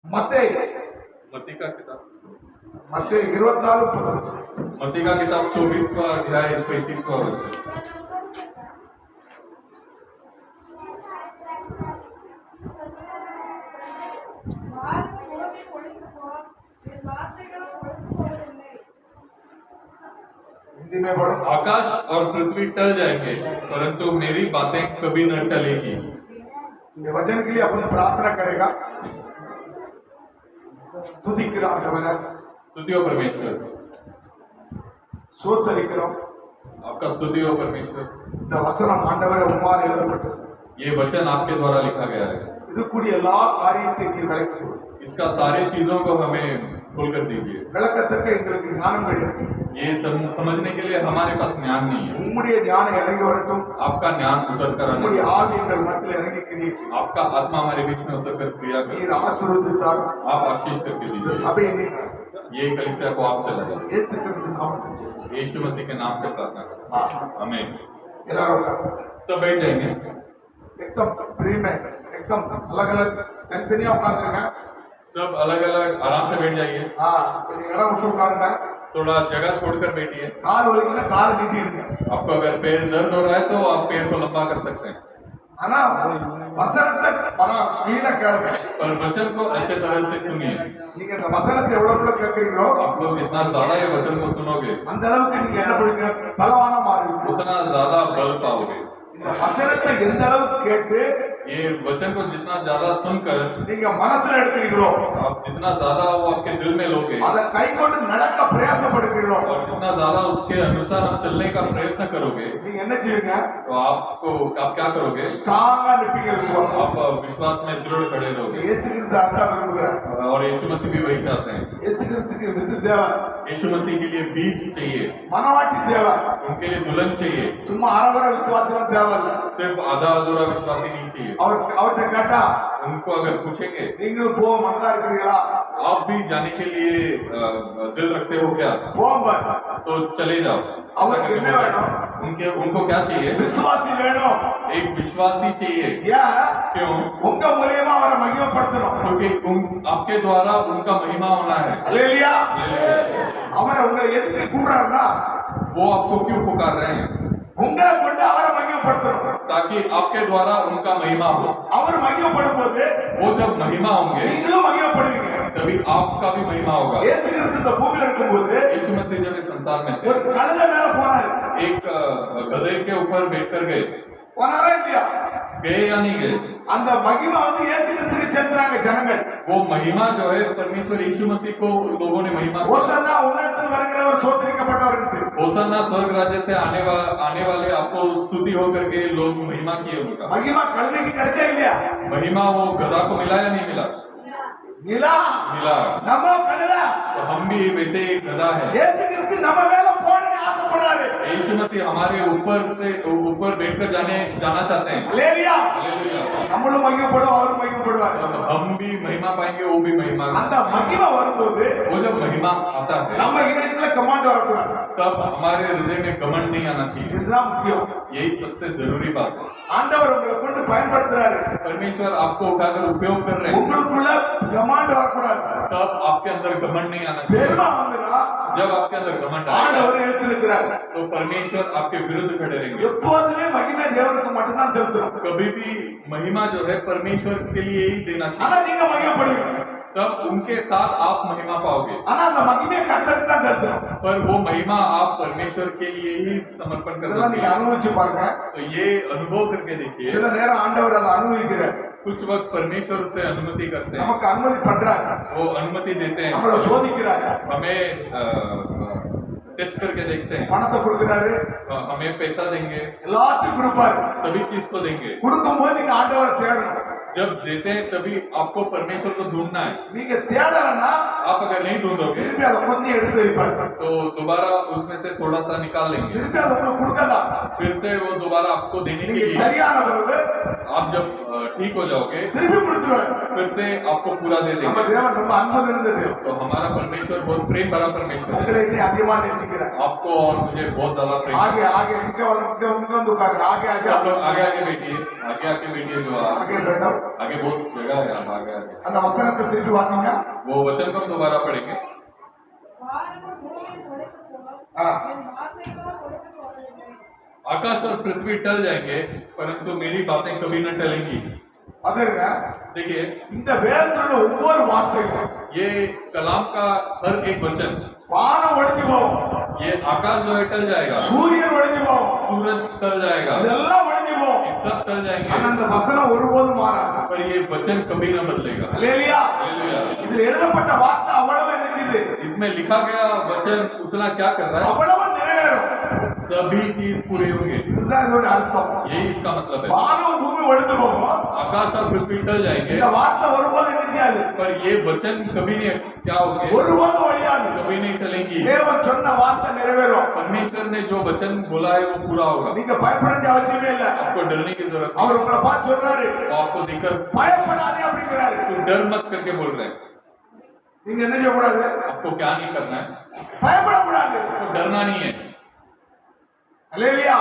मत्तेय मत्ती का किताब मत्तेय 24:15 मत्ती का किताब 24वां अध्याय 35वां वचन। हिंदी में पढ़ो। आकाश और पृथ्वी टल जाएंगे परंतु मेरी बातें कभी न टलेगी। ये वचन के लिए अपन प्रार्थना करेगा। துதிக்கிறோம் ஆண்டவரே, स्तुति हो परमेश्वर, சோத்தரிக்கிறோம்। आपका स्तुति हो परमेश्वर। இந்த வசனம் ஆண்டவரே உம்மால் எழுதப்பட்டது। ये वचन आपके द्वारा लिखा गया है। இதுக்குரிய எல்லா காரியத்தையும் நீர் விளக்கி கொடு। इसका सारे चीजों को हमें खोल कर दीजिए। விளக்கத்துக்கு எங்களுக்கு ஞானம் கிடையாது। ये समझने के लिए हमारे पास ज्ञान नहीं है। உம்முடைய ஞானம் இறங்கி வரட்டும்। आपका ज्ञान उतर कर आने, உம்முடைய ஆவி எங்கள் மத்தியில் இறங்கி கிரியை செய்யும்। आपका आत्मा हमारे बीच में उतर कर क्रिया करे। நீர் ஆசீர்வதித்தார்। आप आशीष करके இந்த दीजिए। சபையை நீர் ये कलीसिया को आप चलाइए। இயேசு கிறிஸ்து நாமத்தில் यीशु मसीह के नाम से प्रार्थना करते हैं, आमीन। எல்லாரும் உட்காருங்க। सब बैठ जाएंगे। एकदम फ्री में एकदम अलग अलग तनितनिया उठाते सब अलग अलग आराम से बैठ जाइए। हाँ கொஞ்சம் இடம் விட்டு உட்காருங்க। थोड़ा जगह छोड़कर बैठिए। கால் வலிக்குன்னா கால் நீட்டிடுங்க। आपको अगर पैर दर्द हो रहा है तो आप पैर को लंबा कर सकते हैं। ஆனா வசனத்தை வீணா கேளுங்க। पर वचन को अच्छे तरह से सुनिए। நீங்க இந்த வசனத்தை எவ்வளவு கேட்கறீங்களோ आप लोग जितना ज्यादा ये वचन को सुनोगे அந்த அளவுக்கு நீங்க என்ன பண்ணுவீங்க, பலவான மாறுவீங்க। उतना ज्यादा बल पाओगे। இந்த வசனத்தை எந்த அளவுக்கு கேட்டு ये वचन को जितना ज्यादा सुनकर நீங்க மனசுல எடுக்கிறீங்களோ आप जितना ज्यादा वो आपके दिल में लोगे அதை கை கொண்டு நடக்க பிரயாசப்படுகிறீங்களோ और जितना ज्यादा उसके अनुसार आप चलने का प्रयत्न करोगे நீங்க என்ன செய்வீங்க, तो आप क्या करोगे? ஸ்ட்ராங்கா நிப்பீங்க விசுவாசம்। आप विश्वास में दृढ़ खड़े रहोगे। இயேசு கிறிஸ்து அதான் விரும்புகிறார்। और यीशु मसीह भी वही चाहते हैं। இயேசு கிறிஸ்துக்கு வித்து தேவை, यीशु मसीह के लिए बीज चाहिए, மனவாட்டி தேவை, उनके लिए दुल्हन चाहिए। சும்மா அரவர விசுவாசம் தேவையில்ல। सिर्फ आधा अधूरा विश्वास ही नहीं चाहिए। அவர்கிட்ட கேட்டா उनको अगर पूछेंगे நீங்களும் போக மனதா இருக்கிறீங்களா, आप भी जाने के लिए दिल रखते हो क्या, போங்க। तो चले जाओ। அவருக்கு என்ன வேணும், उनको क्या चाहिए? விசுவாசி வேணும்। एक विश्वासी चाहिए। ஏன், क्यों? உங்க மூலியமா அவரை மகிமைப்படுத்தணும்। क्योंकि आपके द्वारा उनका महिमा होना है। அல்லேலூயா। हालेलुया। அவரை உங்களை எதுக்கு கூப்பிடுறாருன்னா वो आपको क्यों पुकार रहे हैं? உங்களை கொண்டு அவரை மகிமைப்படுத்தணும்। ताकि आपके द्वारा उनका महिमा हो। அவர் மகிமைப்படும் போது वो जब महिमा होंगे நீங்களும் மகிமைப்படுவீங்க। तभी आपका भी महिमा होगा। இயேசு கிறிஸ்து இந்த பூமியில இருக்கும்போது यीशु मसीह जब इस संसार में थे, ஒரு கழுதை மேல போனாரு, एक गधे के ऊपर बैठकर गए। போனாரா இல்லையா? गए या नहीं गए? அந்த மகிமை வந்து இயேசு கிறிஸ்துக்கு செலுத்துறாங்க ஜனங்கள்। वो महिमा जो है परमेश्वर यीशु मसीह को लोगों ने महिमा दी। ஓசன்னா உன்னதத்தில் வருகிறவர் சோதரிக்கப்பட்டவர் என்று। होसन्ना स्वर्ग राज्य से आने वाले आपको स्तुति होकर के लोग महिमा किए उनका। மகிமா கழுதைக்கு கிடைச்சா இல்லையா? महिमा वो गधा को मिला या नहीं मिला? நிலா मिला। நம்ம கழுதை, तो हम भी वैसे एक गधा है। இயேசு கிறிஸ்து நம்ம மேல போடணும்னு ஆசைப்படுறாரு। यीशु मसीह हमारे ऊपर बैठकर जाना चाहते हैं। அல்லேலூயா। हालेलुया। நம்மளும் மகிமைப்படுவோம், அவரும் மகிமைப்படுவார்। तो हम भी महिमा पाएंगे, वो भी महिमा। அந்த மகிமை வரும்போது वो जब महिमा आता है நம்ம இதயத்துல கமாண்ட் வரக்கூடாது। तब हमारे हृदय में घमंड नहीं आना चाहिए। இதுதான் முக்கியம்। यही सबसे जरूरी बात है। ஆண்டவர் உங்களை கொண்டு பயன்படுத்துறாரு, परमेश्वर आपको उठाकर उपयोग कर रहे हैं, உங்களுக்குள்ள கமாண்ட் வரக்கூடாது। तब आपके अंदर घमंड नहीं आना चाहिए। பெருமை வந்துனா जब आपके अंदर घमंड आएगा ஆண்டவர் எழுந்திருக்கிறார்। तो परमेश्वर आपके विरुद्ध खड़े रहेंगे। எப்போதுமே மகிமை தேவனுக்கு மட்டும்தான் செலுத்தணும்। कभी भी महिमा जो है परमेश्वर के लिए ही देना ஆனா चाहिए। நீங்க மகிமைப்படுவீங்க, तब उनके साथ आप महिमा पाओगे। ஆனா அந்த மகிமையை கர்த்தருக்கு தான் செலுத்தணும்। पर वो महिमा आप परमेश्वर के लिए ही समर्पण करना இதெல்லாம் நீங்க चाहिए। அனுபவிச்சு பாருங்க। तो ये अनुभव करके देखिए। சில நேரம் ஆண்டவர் அதை அனுபவிக்கிறார், कुछ वक्त परमेश्वर से अनुमति करते हैं, நமக்கு அனுமதி பண்றாரு, वो अनुमति देते हैं, நம்மள சோதிக்கிறாரு, हमें टेस्ट करके देखते हैं, பணத்தை கொடுக்கிறாரு, हमें पैसा देंगे, எல்லாத்தையும் கொடுப்பாரு। सभी चीज को देंगे। கொடுக்கும்போது நீங்க ஆண்டவரை தேடணும்। जब देते हैं तभी आपको परमेश्वर को ढूंढना है। நீங்க தேடலன்னா आप अगर नहीं ढूंढोगे திருப்பி அதை கொஞ்சம் எடுத்து வைப்பாரு, तो दोबारा उसमें से थोड़ा सा निकाल लेंगे, திருப்பி அதை உங்களுக்கு கொடுக்கதா। फिर से वो दोबारा आपको देने के நீங்க लिए சரியான பிறகு आप जब ठीक हो जाओगे திருப்பி கொடுத்துருவாரு। फिर से आपको पूरा दे நம்ம देंगे। தேவன் ரொம்ப அன்பு நிறைந்த தேவன், तो हमारा परमेश्वर बहुत प्रेम भरा परमेश्वर है। உங்களை இன்னும் அதிகமா நேசிக்கிறார்। आपको और मुझे बहुत ज्यादा प्रेम। ஆगे ஆगे இங்க வந்து உட்காருங்க, ஆगे आगे आप लोग आगे आगे बैठिए जो आगे बैठो। आगे बहुत जगह है, आप आगे आगे அந்த வசனத்தை திருப்பி வாசிங்க. वो वचन को हम दोबारा पढ़ेंगे। हाँ। आकाश और पृथ्वी टल जाएंगे परंतु मेरी बातें कभी न टलेंगी। அதேங்க देखिए இந்த வேதத்துல உள்ள ஒவ்வொரு வார்த்தையும் ये कलाम का हर एक वचन, வானம் ஒழிஞ்சு போகும், ये आकाश जो है टल जाएगा, சூரியன் ஒழிஞ்சு போகும், सूरज टल जाएगा, இதெல்லாம் ஒழிஞ்சு போகும். ये सब टल जाएंगे ஆனா அந்த வசனம் ஒருபோதும் மாறாது. पर ये वचन कभी न बदलेगा। அல்லேலூயா. हालेलुया। இதுல எழுதப்பட்ட வார்த்தை அவ்வளவு இருக்குது, इसमें लिखा गया वचन उतना क्या कर रहा है, அவ்வளவு நிறைவேறும். सभी चीज पूरे होंगे। இதுதான் இதோட அர்த்தம். यही इसका मतलब है। வானம் பூமி ஒழிஞ்சு போகும், आकाश और पृथ्वी टल जाएंगे இந்த வார்த்தை ஒருபோதும் என்ன செய்யாது, पर ये वचन कभी नहीं क्या होंगे, ஒருபோதும் ஒழியாது. कभी नहीं टलेंगी। தேவன் சொன்ன வார்த்தை நிறைவேறும். परमेश्वर ने जो वचन बोला है वो पूरा होगा। நீங்க பயப்பட வேண்டிய அவசியமே இல்ல. आपको डरने की जरूरत नहीं, அவர் उங்களை பார்த்து சொல்றாரு, वो आपको देखकर பயப்படாதே அப்படிங்கிறாரு. तो डर मत करके बोल रहे हैं। நீங்க என்ன செய்யக்கூடாது, आपको क्या नहीं करना है, பயப்படக்கூடாது. आपको डरना नहीं है। அல்லேலூயா.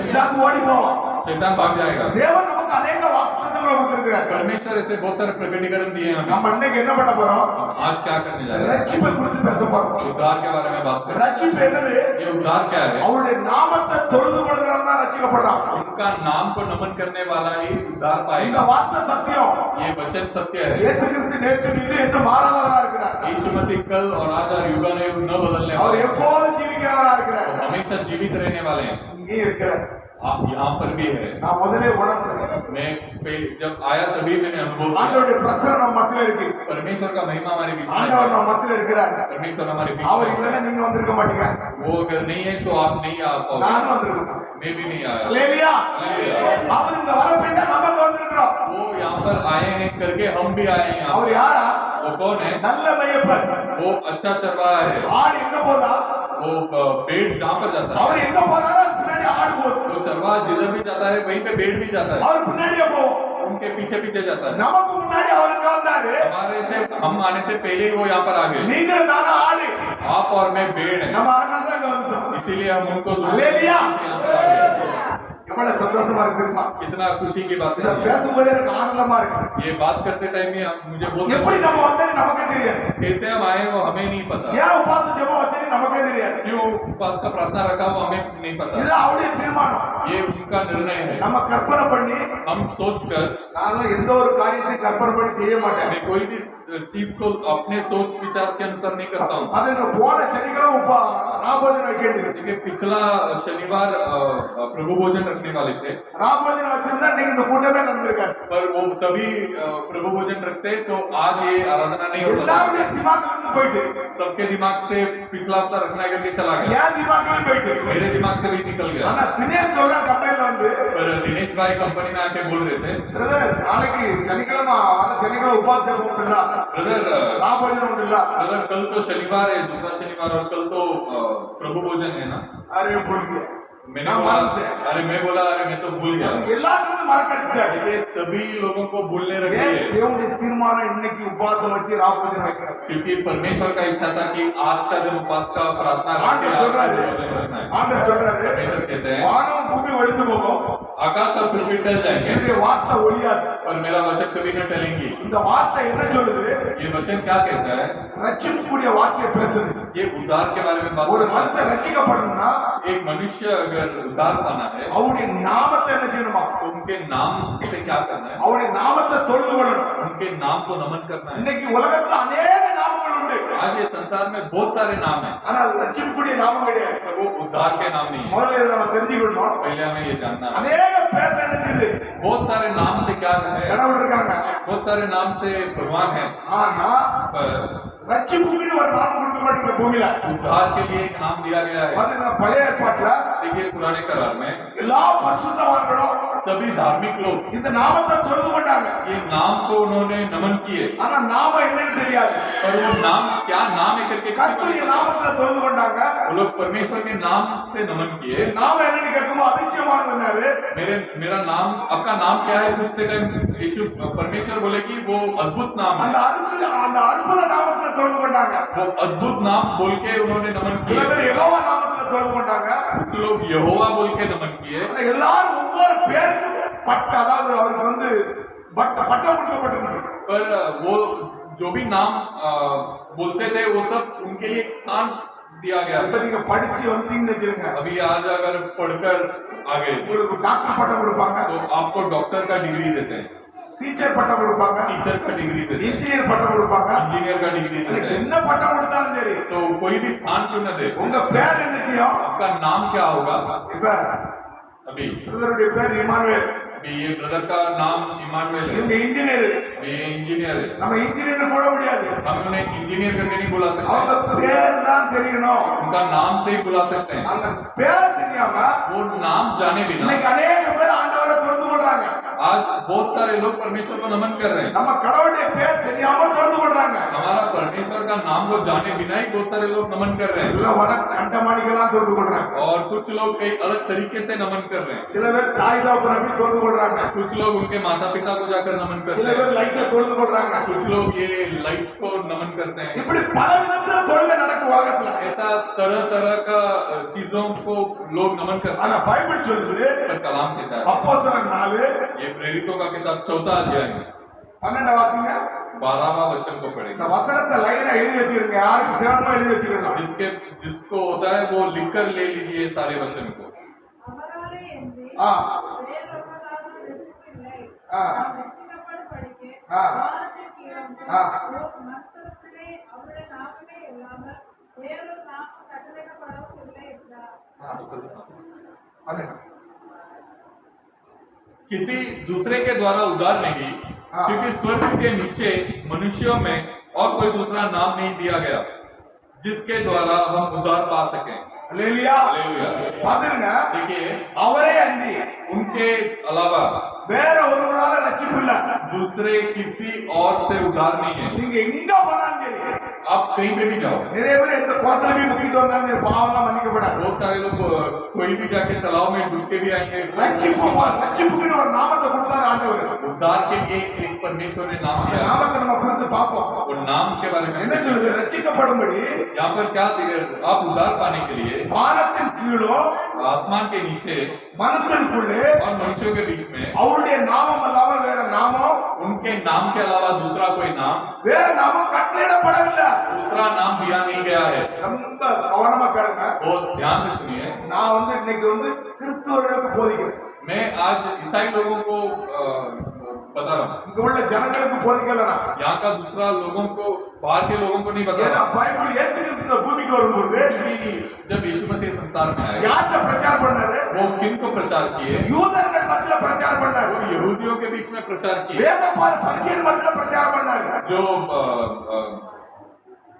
பிசாசு ஓடி போவான். शैतान भाग जाएगा। தேவன் நமக்கு अनेक வாக்குத்தத்தங்களை கொடுத்திருக்கிறார். परमेश्वर ऐसे बहुत सारे प्रकटीकरण दिए हैं हमें। நம்ம இன்னைக்கு என்ன பண்ண போறோம், आज क्या करने जा रहे हैं, ரட்சிப்பை குறித்து பேச போறோம். उद्धार के बारे में बात करें। ரட்சிப்பு என்னது, ये उद्धार क्या है, அவருடைய நாமத்தை தொழுது கொள்கிறவன் தான் ரட்சிக்கப்படுறான். उनका नाम को नमन करने वाला ही उद्धार இந்த पाएगा। வார்த்தை சத்தியம். ये वचन सत्य है। இயேசு கிறிஸ்து நேற்று இன்று என்று மாறாதவரா இருக்கிறார். यीशु मसीह कल और आज और युगानुयुग न बदलने அவர் वाले हैं, எப்போதும் ஜீவிக்கிறவரா இருக்கிறார். हमेशा जीवित रहने वाले हैं। இங்கே இருக்கிறார். आप यहाँ पर भी है। நான் முதலே உணர்ந்தேன், मैं जब आया तभी मैंने अनुभव किया ஆண்டவருடைய பிரசன்னம் நம்ம மத்தியில இருக்கு. परमेश्वर का महिमा हमारे बीच में ஆண்டவர் है। நம்ம மத்தியில இருக்கிறார். परमेश्वर हमारे बीच அவர் में है। இல்லைன்னா நீங்க வந்திருக்க மாட்டீங்க, वो अगर नहीं है तो आप नहीं आ पाओगे, நானும் வந்திருக்க மாட்டேன். मैं भी नहीं आया। அல்லேலூயா. हालेलुया। அவர் இந்த வரப்பேண்டா நம்ம அங்க வந்திருக்கிறோம். वो यहाँ पर आए हैं करके हम भी आए हैं यहाँ அவர் पर। யாரா, वो कौन है, நல்ல மெய்யப்பர். वो अच्छा चरवाहा है। ஆடு எங்க போதா, वो भेड़ जहाँ पर जाता है, அவர் எங்க போறாரோ பின்னாடி ஆடு போகுது. वो चरवाहा जिधर भी जाता है वहीं पे भेड़ भी जाता है, அவர் பின்னாடியே போகும். उनके पीछे पीछे जाता है। நமக்கு முன்னாடி அவர் இங்க வந்தாரு. हमारे से हम आने से पहले ही वो यहाँ पर आ गए। நீங்க நானும் ஆடு, आप और मैं भेड़ है, நம்ம அதனால தான் இங்க வந்துட்டோம். इसीलिए हम उनको हालेलुया। यहाँ पर आ गए। எவ்வளவு சந்தோஷமா இருக்கு தெரியுமா? कितना खुशी की बात இத है। பேசும்போது எனக்கு ஆனந்தமா இருக்கு. ये बात करते टाइम ही मुझे எப்படி बहुत நம்ம வந்தேன்னு நமக்கே தெரியாது. कैसे हम आए वो हमें नहीं पता, ஏன் உபாச ஜெபம் வச்சேன்னு நமக்கே தெரியாது. क्यों उपवास का प्रार्थना रखा वो हमें नहीं पता। இது அவருடைய தீர்மானம். ये उनका निर्णय है। நம்ம கற்பனை பண்ணி, हम सोच कर, நான் எந்த ஒரு காரியத்தையும் கற்பனை பண்ணி செய்ய மாட்டேன். मैं कोई भी चीज को अपने सोच विचार के अनुसार नहीं करता हूँ। அது இந்த போன சனிக்கிழமை ராபோஜனம் வைக்க வேண்டியது. देखिए पिछला शनिवार प्रभु भोजन रखने वाले थे, ராபோஜனம் வச்சிருந்தா இன்னைக்கு இந்த கூட்டமே நடந்திருக்காரு. पर वो तभी प्रभु भोजन रखते तो आज ये आराधना नहीं होता। எல்லாருடைய திமாக்ல இருந்து போயிட்டு, सबके दिमाग से पिछला हफ्ता रखना करके चला गया, ஏன் திமாக்லயும் போயிட்டு. मेरे दिमाग से भी निकल गया। ஆனா தினேஷ் சொல்ற கம்பெனில வந்து, पर दिनेश भाई कंपनी में आके बोल रहे थे, பிரதர் நாளைக்கு சனிக்கிழமை வர சனிக்கிழமை உபாச ஜெபம் உண்டுல்ல, ब्रदर ராபோஜனம் உண்டுல்ல. ब्रदर कल तो शनिवार है, दूसरा शनिवार, और कल तो प्रभु भोजन है ना। அரே புரியுது. मैंने நான் बोला, மறந்துட்டேன். अरे मैं बोला अरे मैं तो भूल गया। எல்லாருக்கும் மறக்கடிச்சாரு. ये सभी लोगों को भूलने रख ஏன் दिए, தேவனுடைய தீர்மானம் இன்னைக்கு உபாசம் வச்சு ராபோஜனம் வைக்கிறது. क्योंकि परमेश्वर का इच्छा था कि आज का दिन उपवास का प्रार्थना रख के ஆண்டவர் आज का சொல்றாரு, भोजन रखना है। ஆண்டவர் சொல்றாரு, परमेश्वर कहते हैं வானம் பூமி ஒழிந்து போகும், आकाश और पृथ्वी टल जाएंगे என்னுடைய வார்த்தை ஒழியாது. पर मेरा वचन कभी न टलेंगी। இந்த வார்த்தை என்ன சொல்லுது, ये वचन क्या कहता है, ரட்சிக்கக்கூடிய வார்த்தையை பேசுது. ये उद्धार के बारे में बात ஒரு करता மனுஷன் ரட்சிக்கப்படணும்னா है। एक मनुष्य अगर उद्धार पाना है அவருடைய நாமத்தை என்ன செய்யணுமா, तो उनके नाम से क्या करना है, அவருடைய நாமத்தை தொழுது கொள்ளணும். उनके नाम को नमन करना है। இன்னைக்கு உலகத்துல अनेक நாமங்கள் உண்டு, आज ये संसार में बहुत सारे नाम हैं, ஆனா அது ரட்சிக்கக்கூடிய நாமம் கிடையாது. पर वो उद्धार के नाम नहीं है। முதல்ல இதை நம்ம தெரிஞ்சுக்கணும். पहले हमें ये जानना है, अनेक பேர் நினைச்சது बहुत सारे नाम से क्या है, கடவுள் இருக்காங்க, बहुत सारे नाम से भगवान है, ஆனா पर ரட்சிப்புக்குன்னு ஒரு நாமம் கொடுக்க மாட்டேங்குது பூமியில. उद्धार के लिए एक नाम दिया गया है। பாத்தீங்கன்னா பழைய ஏற்பாட்டுல देखिए पुराने करार में எல்லா பரிசுத்தவான்களும் सभी धार्मिक लोग இந்த நாமத்தை தொழுது கொண்டாங்க. ये नाम को उन्होंने नमन किए, ஆனா நாம என்னன்னு தெரியாது. पर वो नाम क्या नाम है करके किसी को கர்த்தருடைய नहीं पता। நாமத்தை தொழுது கொண்டாங்க. वो लोग परमेश्वर के नाम से नमन किए। நாம என்னன்னு கேட்கும்போது அதிசயமானதுன்னாரு, मेरा नाम, आपका नाम क्या है पूछते टाइम यीशु परमेश्वर बोले कि वो अद्भुत नाम அந்த है। அந்த அற்புத நாமத்துல தொழுது கொண்டாங்க. वो अद्भुत नाम बोल के उन्होंने नमन சில किए। பேர் யெகோவா நாமத்துல தொழுது கொண்டாங்க. कुछ लोग यहोवा बोल के नमन किए। ஆனா எல்லாரும் ஒவ்வொரு பேருக்கு பட்ட, அதாவது அவருக்கு வந்து பட்டம் கொடுக்கப்பட்டிருந்தது. पर वो जो भी नाम बोलते थे वो सब उनके लिए एक स्थान दिया गया இப்ப था। நீங்க படிச்சு வந்தீங்கன்னு வச்சுருங்க, अभी आज अगर पढ़कर आ गए உங்களுக்கு டாக்டர் பட்டம் கொடுப்பாங்க, तो आपको डॉक्टर का डिग्री देते हैं, டீச்சர் பட்டம் கொடுப்பாங்க, टीचर का डिग्री देते हैं, இன்ஜினியர் பட்டம் கொடுப்பாங்க. इंजीनियर का डिग्री देते हैं। என்ன பட்டம் கொடுத்தாலும் சரி, तो कोई भी स्थान क्यों न दे, உங்க பேர் என்ன செய்யும்? आपका नाम क्या होगा? இப்ப अभी பிரதருடைய பேர் இமானுவேல், अभी ये ब्रदर का नाम इमानुएल है, இவங்க இன்ஜினியர். ये इंजीनियर है। நம்ம இன்ஜினியர் கூட முடியாது, हम उन्हें इंजीनियर करके नहीं बुला सकते, அவங்க பேர் தான் தெரியணும். उनका नाम से ही बुला सकते हैं। அந்த பேர் தெரியாம वो नाम जाने बिना இன்னைக்கு अनेक பேர் ஆண்டவரை தொழுது கொள்றாங்க. आज बहुत सारे लोग परमेश्वर को नमन कर रहे हैं। நம்ம கடவுளுடைய பேர் தெரியாம தொழுது கொள்றாங்க. हमारा परमेश्वर का नाम को जाने बिना ही बहुत सारे लोग नमन कर रहे हैं, இல்ல வட கண்டமானிக்கெல்லாம் தொழுது கொள்றாங்க. और कुछ लोग कई अलग तरीके से नमन कर रहे हैं। சில பேர் தாய் தகப்பனை போய் தொழுது கொள்றாங்க, कुछ लोग उनके माता पिता को जाकर नमन சில करते हैं, பேர் லைட்டை தொழுது கொள்றாங்க. कुछ लोग ये लाइफ को नमन करते हैं। இப்படி பல விதத்துல தொழுகை நடக்கும் உலகத்துல. ऐसा तरह तरह का चीजों को लोग नमन करते ஆனா हैं। பைபிள் சொல்லுது, पर कलाम कहता है, அப்போஸ்தலர் 4 ये प्रेरितों का किताब 4 अध्याय में 12 வாசிங்க. 12वां वचन को இந்த पढ़ेगा। வசனத்தை லைனா எழுதி வச்சிருங்க, யாருக்கு தேவையோ எழுதி வச்சிருக்கலாம். जिसको होता है वो लिखकर ले लीजिए सारे वचन को। அவராலே என்று ஆ வேறொருவராலும் ரட்சிப்பில்லை. ஆ. நாம் ரட்சிக்கப்படும்படிக்கு ஆ. வானத்திற்கு இறங்கும் ஆ. ஒரு மனுஷருக்குள்ளே அவருடைய நாமமே இல்லாமல் வேறொரு நாமம் கட்டளையிடப்படவும் இல்லை என்றார். அண்ணே. किसी दूसरे के द्वारा उद्धार नहीं, हाँ। क्योंकि स्वर्ग के नीचे मनुष्यों में और कोई दूसरा नाम नहीं दिया गया जिसके द्वारा हम उद्धार पा सकें। அல்லேலூயா. हालेलुया। பாத்துங்க, देखिए, அவரே அன்றி उनके अलावा வேற ஒருவரால ரட்சிப்பு இல்ல. दूसरे किसी और से उद्धार नहीं है। நீங்க எங்க போனாலும் சரி, आप कहीं पे भी जाओ, நிறைய பேர் எந்த குளத்துல போய் முக்கிட்டு வந்தாங்க, பாவம்லாம் மன்னிக்கப்படாது. बहुत सारे लोग कोई भी जाके तालाब में डूब के भी आएंगे। ரட்சிப்புக்குன்னு ஒரு நாமத்தை கொடுத்தாரு ஆண்டவர். उद्धार के लिए एक परमेश्वर ने नाम அந்த दिया। நாமத்தை நம்ம குறித்து பார்ப்போம். और नाम के बारे में என்ன சொல்லுது? ரட்சிக்கப்படும்படி यहाँ पर क्या दिया? आप उद्धार पाने के लिए வானத்தின் கீழோ आसमान के नीचे மனுஷனுக்குள்ளே और मनुष्यों के बीच में அவருடைய நாமம் அல்லாம வேற நாமம், उनके नाम के अलावा दूसरा कोई नाम, வேற நாமம் கட்டளையிடப்படவில்லை. दूसरा नाम दिया नहीं गया है। ரொம்ப கவனமா கேளுங்க. बहुत ध्यान से सुनिए। நான் இன்னைக்கு கிறிஸ்துவர்களுக்கு போதிக்கிறேன், मैं आज ईसाई लोगों को बता रहा हूँ, இங்க உள்ள ஜனங்களுக்கு போதிக்கலனா. यहाँ का दूसरा लोगों को, बाहर के लोगों को नहीं बता ஏன்னா रहा, பைபிள் ஏசு கிறிஸ்து இந்த பூமிக்கு வரும்போது क्योंकि जब यीशु मसीह संसार में आए யார்கிட்ட பிரச்சாரம் பண்ணாரு? वो किन को प्रचार किए? யூதர்கள் மத்தியில பிரச்சாரம் பண்ணாரு, वो यहूदियों के बीच में प्रचार किए, வேத பரிசேயர் மத்தியில பிரச்சாரம் பண்ணாரு. जो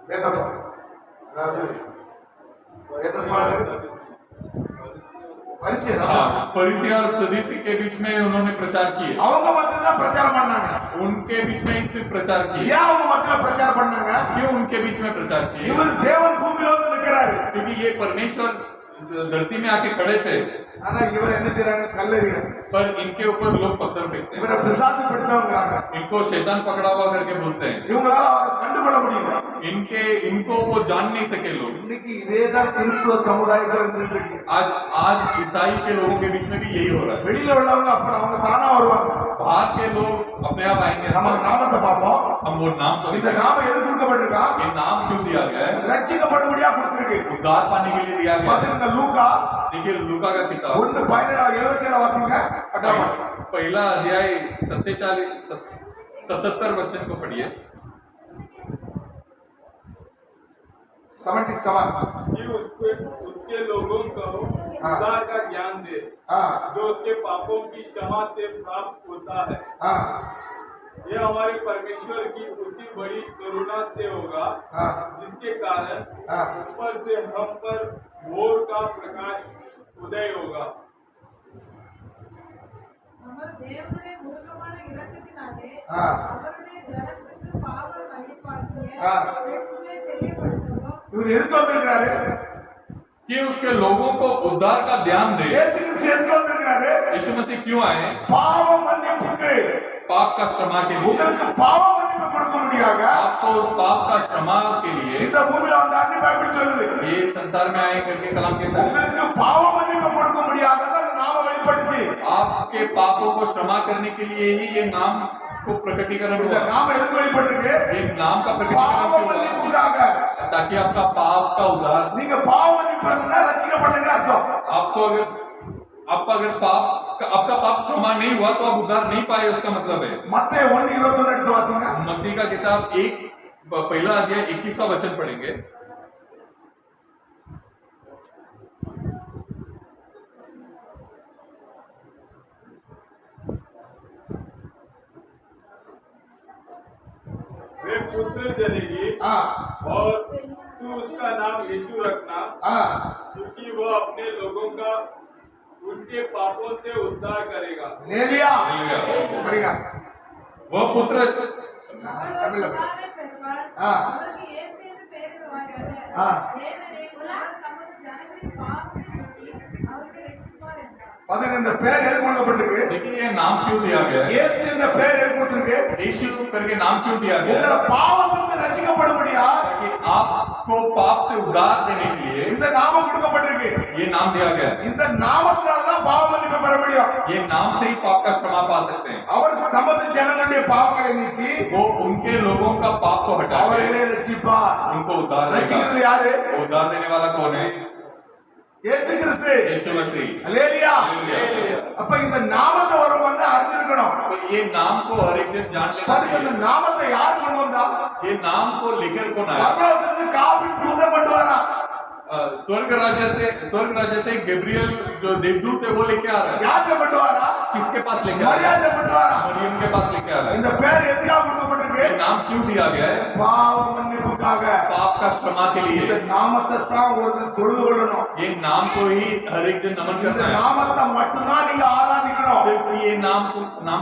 வேதபாரர், அதாவது வேதபாரர் பரிசேயர் फरीसी और सदूसी के बीच में उन्होंने प्रचार किए, அவங்க மத்தியில தான் பிரச்சாரம் பண்ணாங்க. उनके बीच में ही सिर्फ प्रचार किए। ஏன் அவங்க மத்தியில பிரச்சாரம் பண்ணாங்க? क्यों उनके बीच में प्रचार किए? இவர் தேவன் பூமியில நிற்கிறாரு, क्योंकि ये परमेश्वर धरती में आके खड़े थे, ஆனா இவர் என்ன செய்றாங்க? கல்லெறிகிறாங்க. पर इनके ऊपर लोग पत्थर फेंकते हैं, இவரை பிசாசு பிடித்தவங்கிறாங்க. इनको शैतान पकड़ा हुआ करके बोलते हैं, இவங்களால அவரை கண்டுகொள்ள முடியல. इनको वो जान नहीं सके लोग। இன்னைக்கு இதேதான் கிறிஸ்துவ சமுதாயத்தில் இருந்துட்டு இருக்கு. आज ईसाई के लोगों के बीच में भी यही हो रहा है। வெளியில உள்ளவங்க அப்புறம் அவங்க தானா வருவாங்க. बाहर के लोग अपने आप आएंगे। நம்ம நாமத்தை பார்ப்போம். हम वो नाम तो இந்த நாமம் எது கொடுக்கப்பட்டிருக்கா? ये नाम क्यों दिया गया है? ரட்சிக்கப்படும்படியா கொடுத்திருக்கு. उद्धार पाने के लिए दिया गया है। பாத்தீங்கன்னா லூக்கா देखिए लूका का किताब 1:17 வாசிங்க. அட்டாமா पहला अध्याय 77 वचन को पढ़िए। 77. कि उसके लोगों को हाँ। उद्धार का ज्ञान दे, हाँ जो उसके पापों की क्षमा से प्राप्त होता है। हाँ यह हमारे परमेश्वर की उसी बड़ी करुणा से होगा, हाँ जिसके कारण हाँ ऊपर से हम पर भोर का प्रकाश उदय होगा। நமது தேவனுடைய மூர்க்கமான இரக்கத்தினாலே ஆ. அவருடைய ஜனத்துக்கு பாவ மன்னிப்பாகிய ஆ. ரட்சிப்பை தெரியப்படுத்தவும் இவர் எதுக்கு வந்திருக்காரு? कि उसके लोगों को उद्धार का ध्यान दे। இயேசு கிறிஸ்து எதுக்கு வந்திருக்காரு? यीशु मसीह क्यों आए? பாவ மன்னிப்புக்கு. पाप का क्षमा के लिए। உங்களுக்கு பாவ மன்னிப்பு கொடுக்க முடியாத आपको पाप का क्षमा के लिए இந்த பூமியில வந்தாருன்னு பைபிள் சொல்லுது. ये संसार में आए करके कलाम कहता है। உங்களுக்கு பாவ மன்னிப்பு கொடுக்க முடியாத நாம வெளிப்படுத்தி आपके पापों को क्षमा करने के लिए ही ये नाम को प्रकटीकरण இந்த हुआ। நாம எதுக்கு வெளிப்பட்டிருக்கு? एक नाम का प्रकटीकरण பாவ क्यों हुआ? மன்னிப்புக்காக. ताकि आपका पाप का उद्धार, நீங்க பாவ மன்னிப்பு பெறணும்னா ரட்சிக்கப்படலைன்னு அர்த்தம். आपका पाप क्षमा नहीं हुआ तो आप उद्धार नहीं पाए, उसका मतलब है। மத்தேயு 1:21 எடுத்து வாசிங்க. मत्ती का किताब 1 पहला अध्याय 21वां वचन पढ़ेंगे। वे पुत्र जनेगी ஆ और तू उसका नाम यीशु रखना, ஆ क्योंकि वह अपने लोगों का उनके पापों से उद्धार करेगा। லேலியா हालेलुया। படிங்க. वह पुत्र தமிழ்ல படி. உதாரண பெறுவார். ஆ. அவருக்கு இயேசு என்று பெயரிடுவார்கள். ஆ. ஏனெனில் அவர் தமது ஜனங்களின் பாவத்தை நீக்கி அவர்களை ரட்சிப்பார் என்றார். பாத்தீங்க, இந்த பேர் எது கொடுக்கப்பட்டிருக்கு? देखिए ये नाम क्यों दिया गया है? இயேசு என்ற பேர் எது கொடுத்திருக்கு? यीशु करके नाम क्यों दिया गया உங்களை है? பாவத்திலிருந்து ரட்சிக்கப்படும்படியா ताकि आपको पाप से उद्धार देने के लिए இந்த நாமம் கொடுக்கப்பட்டிருக்கு. ये नाम दिया गया है। இந்த நாமத்தினால தான் பாவ மன்னிப்பு பெற முடியும். ये नाम से ही पाप का क्षमा पा सकते हैं। அவர் தமது ஜனங்களுடைய பாவங்களை நீக்கி वो उनके लोगों का पाप को हटा के அவர்களை ரட்சிப்பார். उनको उद्धार देगा। ரட்சிக்கிறது யாரு? वो उद्धार देने वाला कौन है? இயேசு கிறிஸ்து. यीशु मसीह। அல்லேலூயா. हालेलुया। அப்ப இந்த நாமத்தை ஒரு வந்து அறிஞ்சிருக்கணும். तो ये नाम को हर एक दिन जान लेना பாருங்க, இந்த चाहिए। நாமத்தை யார் கொண்டு வந்தா? ये नाम को लेकर कौन आया? பரலோகத்திலிருந்து காபின் தூதன் கொண்டு வரா. स्वर्ग राज्य से गैब्रियल जो देवदूत है वो लेके आ रहा है। யார்கிட்ட கொண்டு வரா? किसके पास लेके आ रहा है? மரியாதை கொண்டு வரா. मरियम के पास लेके आ रहा है। இந்த பேர் எதுக்காக கொடுக்கப்பட்டிருக்கு? ये नाम क्यों दिया गया है? பாவ மன்னிப்புக்காக. पाप का क्षमा के இந்த लिए। நாமத்தை தான் ஒருத்தர் தொழுது கொள்ளணும். ये नाम को ही हर एक दिन नमन இந்த करना है। நாமத்தை மட்டும்தான் நீங்க ஆராதிக்கணும். सिर्फ ये नाम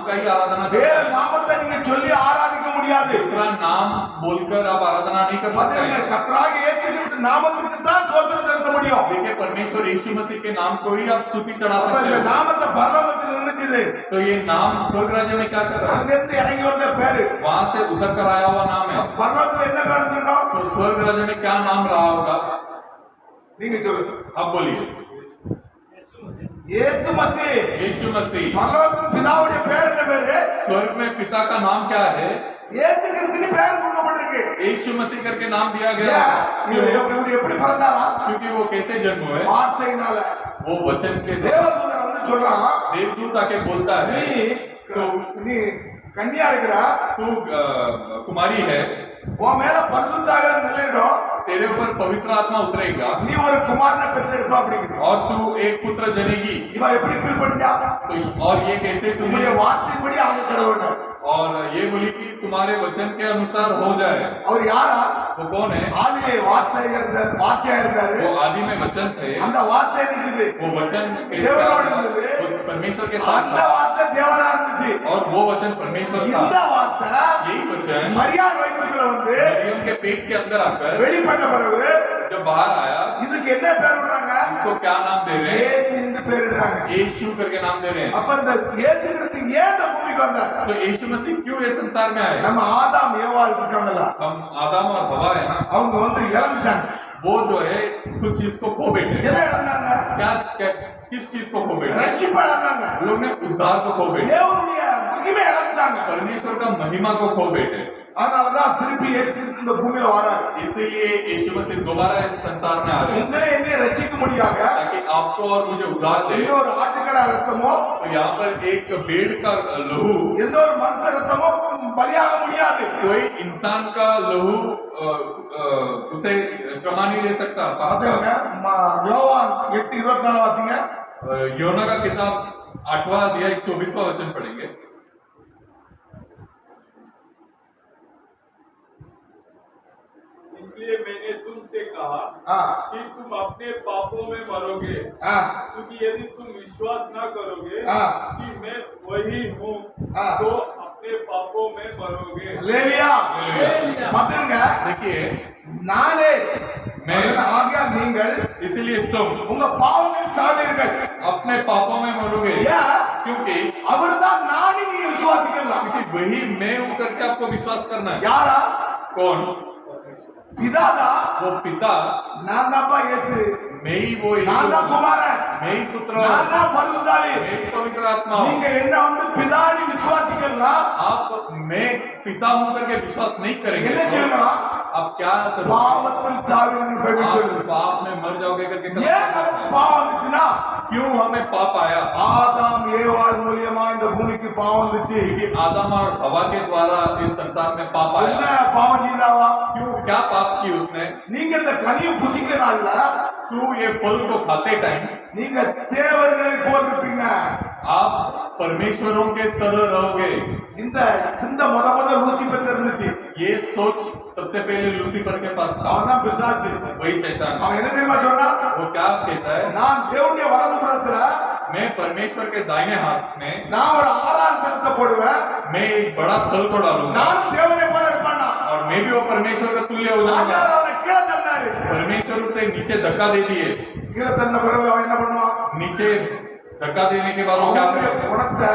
का ही आराधना வேற करना है। நாமத்தை நீங்க சொல்லி ஆராதிக்க முடியாது. दूसरा नाम बोलकर आप आराधना नहीं कर सकते பாத்தீங்க, हैं। கர்த்தராகிய இயேசு கிறிஸ்து நாமத்துக்கு தான் ஸ்தோத்திரம் செலுத்த முடியும். देखिए परमेश्वर यीशु मसीह के नाम को ही आप स्तुति चढ़ा அப்ப सकते இந்த हैं। நாமத்தை பரலோகத்தில் நினைச்சது. तो ये नाम स्वर्ग राज्य में क्या कर रहा है? அங்கிருந்து இறங்கி வந்த பேரு. वहां से उतर कर आया हुआ नाम है। பரலோகத்துல என்ன பேர் இருக்கணும்? तो स्वर्ग राज्य में क्या नाम रहा होगा? நீங்க சொல்லுங்க. अब बोलिए। இயேசு மசீஹ். यीशु मसीह। பரலோகத்தின் பிதாவுடைய பேர் என்ன பேரு? स्वर्ग में पिता का नाम क्या है? இயேசு கிறிஸ்துவின் பேர் கொடுக்கப்பட்டிருக்கு. यीशु मसीह करके नाम दिया गया ஏன்? है। இவர் क्यों? எப்படி பிறந்தாரா? क्योंकि वो कैसे जन्म हुए? வார்த்தையினால. वो वचन के द्वारा। தேவதூதன் வந்து சொல்றான், देवदूत आके बोलता நீ है நீ கன்னியா இருக்கிற, तू कुमारी है, உன் மேல பரிசுத்தாக நிலையிடும், तेरे ऊपर पवित्र आत्मा उतरेगा நீ ஒரு குமாரனை பெற்றெடுப்பா அப்படிங்குது. और तू एक पुत्र जनेगी। இவன் எப்படி கீழ்படிஞ்சா? तो और ये कैसे सुनी? உங்களுடைய வார்த்தைப்படி அவங்க கடவுள். और ये बोली कि तुम्हारे वचन के अनुसार हो जाए। அவர் யாரா? वो कौन है? ஆதியிலே வார்த்தை இருந்தார், வார்த்தையா இருந்தாரு. वो आदि में वचन थे। அந்த வார்த்தை இருக்குது. वो वचन देवरों ने बोले। वो परमेश्वर के साथ அந்த था வார்த்தை தேவனா இருந்துச்சு. और वो वचन परमेश्वर இந்த था। வார்த்தை यही वचन மரியாதை வயிற்றுக்குள்ள வந்து मरियम के पेट के अंदर आकर வெளிப்பட்ட பிறகு जब बाहर आया, இதுக்கு என்ன பேர் விடுறாங்க? इसको क्या नाम दे रहे हैं? இயேசு என்று பேரிடுறாங்க. यीशु करके नाम दे रहे हैं। அப்ப இந்த இயேசு கிறிஸ்து ஏன் இந்த பூமிக்கு வந்தார்? तो यीशु मसीह क्यों ये संसार में आए? நம்ம ஆதாம் ஏவாள் இருக்காங்கல்ல, हम आदम और हवा है ना, அவங்க வந்து இழந்துட்டாங்க. वो जो है कुछ चीज को खो बैठे। எதை இழந்தாங்க? किस चीज को खो बैठे? ரட்சிப்பை இழந்தாங்க. हम लोग ने उद्धार को खो बैठे, தேவனுடைய மகிமை இழந்துட்டாங்க. परमेश्वर का महिमा को खो बैठे। அதனாலதான் திருப்பி இயேசு கிறிஸ்து இந்த பூமியில வராரு. इसीलिए यीशु मसीह दोबारा इस संसार में आ रहे हैं உங்களை என்னை ரட்சிக்கும்படியாக ताकि आपको और मुझे उद्धार दे। எந்த ஒரு ஆட்டுக்கடா ரத்தமோ, तो यहाँ पर एक भेड़ का लहू, எந்த ஒரு மனுஷ ரத்தமோ பலியாக முடியாது. कोई इंसान का लहू उसे क्षमा नहीं दे सकता। பாத்தீங்க, யோவான் 8:24 வாசிங்க. योना का किताब 8वां अध्याय 24वां वचन पढ़ेंगे। इसलिए मैंने तुमसे कहा हाँ, कि तुम अपने पापों में मरोगे, हाँ, क्योंकि यदि तुम विश्वास न करोगे हाँ। कि मैं वही हूँ, हाँ। तो अपने पापों में मरोगे। அல்லேலூயா. பாத்தீங்க, देखिए, நானே मैं ஆகியா நீங்கள் इसीलिए तुम உங்க பாவங்கள் சாவீர்கள். अपने पापों में मरोगे, ஏன்? क्योंकि அவர்தான் நான் நீங்க விசுவாசிக்கலாம். वही मैं हूं करके आपको विश्वास करना है। யாரா? कौन? பிதாதா? वो पिता, நான் தான்ப்பா இயேசு. मैं ही वो நான் தான் குமாரன், मैं ही पुत्र நான் हूँ, தான் பரிசுத்தாவி. मैं ही पवित्र आत्मा நீங்க हूँ। என்ன வந்து பிதாடி விசுவாசிக்கலனா आप मैं पिता हूँ करके विश्वास नहीं करेंगे என்ன तो செய்யணும்? आप क्या करोगे? பாவத்தில் சாவீங்கன்னு பைபிள் आप சொல்லுது. पाप में मर जाओगे करके ஏன் நமக்கு பாவம் வந்துச்சுன்னா क्यों हमें पाप आया? ஆதாம் ஏவாள் மூலியமா இந்த பூமிக்கு பாவம் வந்துச்சு. क्योंकि आदम और हवा के द्वारा इस संसार में पाप என்ன आया। பாவம் செய்தாவா? क्यों क्या पाप की उसने? நீங்க இந்த கனியை புசிக்கிறனால क्यों ये फल को खाते टाइम நீங்க தேவர்களை போல் இருப்பீங்க. आप परमेश्वरों के तरह रहोगे? இந்த சிந்த முத லூசிபர் இருந்துச்சு. ये सोच सबसे पहले लूसीफर के पास था, அவன் தான் பிசாசு. वही शैतान है। அவன் என்ன தெரியுமா சொன்னா? वो क्या कहता है? நான் தேவனுடைய வலதுபுறத்துல मैं परमेश्वर के दाहिने हाथ में நான் ஒரு ஆறாம் தரத்தை போடுவேன். मैं एक बड़ा स्थल को डालूंगा நானும் தேவனை போல இருப்பானா. और मैं भी वो परमेश्वर का तुल्य हो जाऊंगा। ஆண்டவர் அவனை கீழே தள்ளினாரு. परमेश्वर उसे नीचे धक्का दे दिए। கீழே தள்ளின பிறகு அவன் என்ன பண்ணுவான்? नीचे धक्का देने के बाद वो क्या அவனுடைய करे? குணத்தை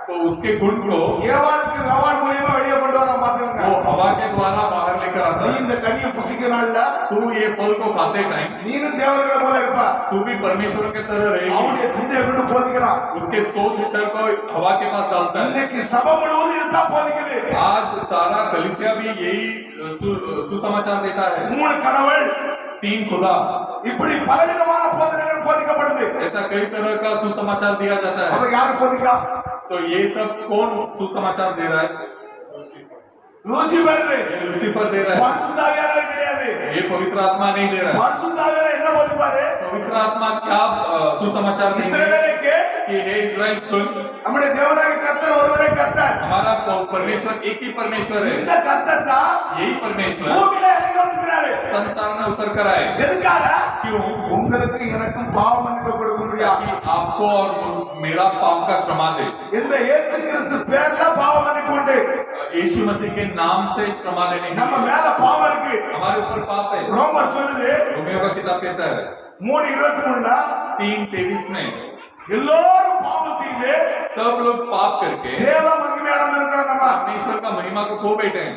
तो उसके गुण को ஏவாளுக்கு ஏவாள் மூலியமா வெளியே கொண்டு வர மாட்டாங்க. वो हवा के द्वारा बाहर लेकर आता நீ है। இந்த கனியை புசிக்கிறனால तू ये फल को खाते टाइम நீனும் தேவர்களை போல இருப்ப. तू भी परमेश्वर के तरह रहेगी। அவனுடைய சிந்தையை கொண்டு போதிக்கிறான். उसके सोच विचार को हवा के पास डालता है। இன்னைக்கு சபை முழுவதும் இதுதான் போதிக்குது. आज सारा कलीसिया भी यही सुसमाचार देता है। 3 கடவுள், 3 खुदा, இப்படி பலவிதமான போதனைகள் போதிக்கப்படுது. ऐसा कई तरह का सुसमाचार दिया जाता அப்ப है। யாரு போதிக்கா? तो ये सब कौन सुसमाचार दे रहा है? லூசிபர். ये लूसीफर दे रहा है। பரிசுத்தாவியானவர் கிடையாது. ये पवित्र आत्मा नहीं दे रहा है। பரிசுத்தாவியானவர் என்ன போதிப்பாரு? पवित्र आत्मा क्या सुसमाचार देंगे இஸ்ரவேலுக்கு कि हे इस्राएल सुन, நம்முடைய தேவனாகிய கர்த்தர் ஒருவரே கர்த்தர். हमारा परमेश्वर एक ही परमेश्वर है। இந்த கர்த்தர் தான் यही परमेश्वर பூமியில இறங்கி வந்திருக்கிறாரு. संसार में उतर कर आए। எதுக்காக? क्यों? உங்களுக்கு எனக்கும் பாவ மன்னிப்பு கொடுக்க முடியாது. कि आपको और मेरा पाप का क्षमा दे। இந்த இயேசு கிறிஸ்து பேர்ல பாவ மன்னிப்பு உண்டு. यीशु मसीह के नाम से क्षमा देने के நம்ம लिए மேல பாவம் இருக்கு. हमारे ऊपर पाप है। ரோமர் சொல்லுது रोमियो का किताब कहता है 3:23 3:23 में எல்லாரும் பாவம் செய்து सब लोग पाप करके தேவ மகிமை அடைந்திருக்கிறோம். நம்ம परमेश्वर का महिमा को खो बैठे हैं।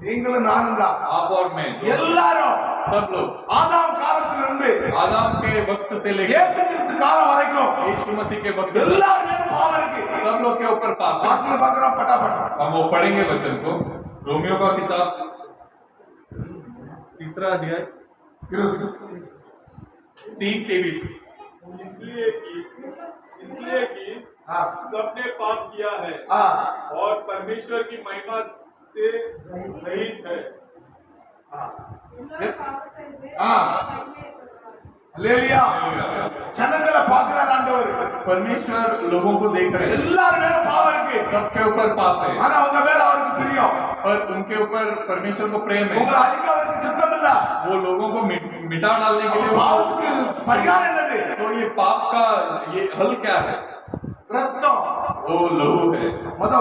நீங்களும் நானும் தான். आप और मैं, எல்லாரும் सब लोग ஆதாம் காலத்திலிருந்து आदम के वक्त से लेकर இயேசு கிறிஸ்து காலம் வரைக்கும் यीशु मसीह के वक्त तक எல்லாருமே பாவம் இருக்கு. सब लोग के ऊपर पाप है। வாசிக்க பார்க்கிறோம் பட்டாபட். हम वो पढ़ेंगे वचन को। रोमियो का किताब 3 अध्याय 3:23। इसलिए कि हाँ सबने पाप किया है हाँ और परमेश्वर की महिमा से रहित है। हाँ எல்லாரும் பாவம் செய்து ஆ. ஹல்லேலூயா. ஜனங்களை பார்க்கிறார் ஆண்டவர். परमेश्वर लोगों को देख रहे हैं, எல்லாரும் மேல பாவம் இருக்கு. सबके ऊपर पाप है, ஆனா உங்க மேல அவருக்கு தெரியும். पर उनके ऊपर परमेश्वर को प्रेम உங்களை है। அழிக்க அவருக்கு சித்தம் இல்ல. वो लोगों को मिटा डालने के लिए பாவத்துக்கு பரிகாரம் என்னது? तो ये पाप का ये हल क्या है? ரத்தம். वो लहू है। முத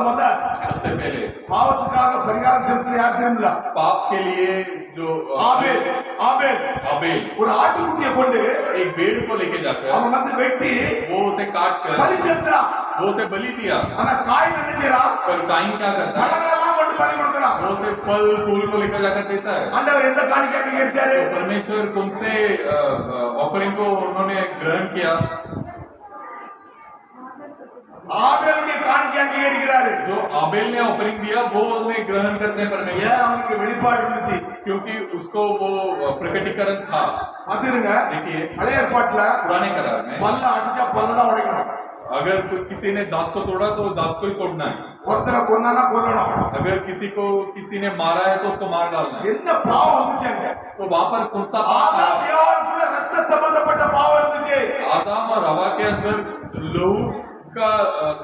सबसे पहले பாவத்துக்காக பரிகாரம் செலுத்த யார் தெரியுமில்ல? पाप के लिए जो ஆபேல். ஆபேல் आबेल ஒரு ஆட்டுக்குட்டியை கொண்டு एक भेड़ को लेके जाकर அவன் வந்து வெட்டி वो उसे काट कर பலி செலுத்துறான். वो उसे बलि दिया। ஆனா காய் என்ன செய்யறான்? पर काइन क्या करता है? பழங்களெல்லாம் கொண்டு பலி கொடுக்கறான். वो उसे फल फूल को लेकर जाकर देता है। ஆண்டவர் எந்த காணிக்கை அங்கீகரிச்சாரு? तो परमेश्वर कौन से ऑफरिंग को उन्होंने ग्रहण किया? ஆபேலுடைய காணிக்கை அங்கீகரிக்கிறாரு. जो आबेल ने ऑफरिंग दिया वो उन्हें ग्रहण करते हैं परमेश्वर, ஏன் அவனுக்கு வெளிப்பாடு இருந்துச்சு? क्योंकि उसको वो प्रकटीकरण था। பாத்துருங்க, देखिए பழைய ஏற்பாட்டுல पुराने करार में பல்ல அடிச்சா பல்லதான் உடைக்கணும். अगर किसी ने दांत को तोड़ा तो दांत को ही तोड़ना है। ஒருத்தரை கொன்னானா கொல்லணும். अगर किसी ने मारा है तो उसको मार डालना है। என்ன பாவம் வந்துச்சு அங்க? तो वहां पर कौन सा पाप ஆதாம் है? ஏவாளுக்குள்ள ரத்த சம்பந்தப்பட்ட பாவம் இருந்துச்சு. आदम और हवा के अंदर लहू का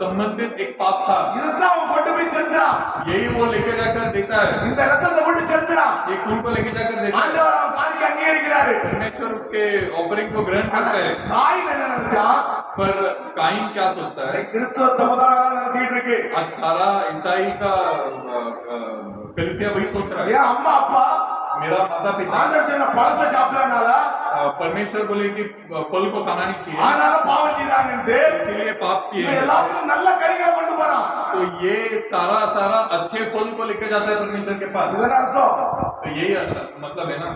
संबंधित एक पाप था। இதுதான் அவன் கொண்டு போய் செலுத்துறான். यही वो लेके जाकर देता है, இந்த ரத்தத்தை கொண்டு செலுத்துறான். ये खून को लेके जाकर देता है। ஆண்டவர் அவன் காணிக்கை அங்கீகரிக்கிறாரு. परमेश्वर उसके ऑफरिंग को ग्रहण करता है। காய் என்ன நினைச்சா? पर काइन क्या सोचता है? கிறிஸ்தவ சமுதாயம் நினைச்சிட்டு இருக்கு. आज सारा ईसाई का कलीसिया वही सोच रहा है। ஏன் அம்மா அப்பா मेरा माता पिता ஆண்டவர் சொன்ன பழத்தை சாப்பிடறனால परमेश्वर बोले कि फल को खाना नहीं चाहिए, ஆனால பாவம் செய்றாங்கன்ட்டு इसीलिए पाप किए இவன் हैं। எல்லாத்துக்கும் நல்ல கறிகளை கொண்டு போறான். तो ये सारा अच्छे फल को लेकर जाता है परमेश्वर के पास। இதன் அர்த்தம் तो यही मतलब है ना।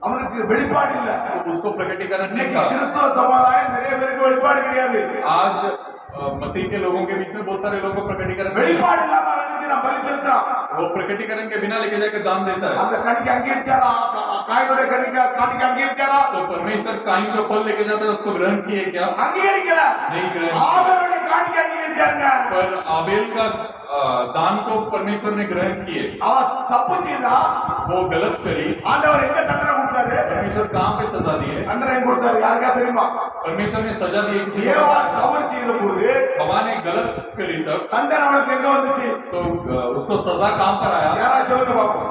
அவனுக்கு வெளிப்பாடு இல்ல. उसको प्रकटीकरण नहीं இன்னைக்கு था। கிறிஸ்தவ சமுதாயம் நிறைய பேருக்கு வெளிப்பாடு கிடையாது. आज मसीह के लोगों के बीच में बहुत सारे लोगों को प्रकटीकरण नहीं है। வெளிப்பாடு இல்லாம அவனுக்கு நான் பலி செலுத்துறான். वो प्रकटीकरण के बिना लेके जाकर दान देता है। அந்த கண்ணிக்கு அங்கீகரிச்சாரா? காயினுடைய காணிக்கு அங்கீகரிச்சாரா? तो परमेश्वर काइन जो फल लेके जाता है उसको ग्रहण किए क्या? அங்கீகரிக்கல. नहीं ग्रहण। ஆபேலுடைய காணிக்கு அங்கீகரிச்சாங்க. पर आबेल का दान को परमेश्वर ने ग्रहण किए। அவன் தப்பு செய்தா वो गलत करी। ஆண்டவர் எங்க தண்டனை கொடுத்தாரு? परमेश्वर कहाँ पे सजा दिए? தண்டனை எங்க கொடுத்தாரு? யாருக்கா தெரியுமா? परमेश्वर ने सजा दी किसी को? ஏவா தவறு செய்த போது हवा ने गलत करी तब தண்டனை அவனுக்கு எங்க வந்துச்சு? तो उसको सजा कहाँ पर आया? யாரா சொல்லுங்க பாப்போம்.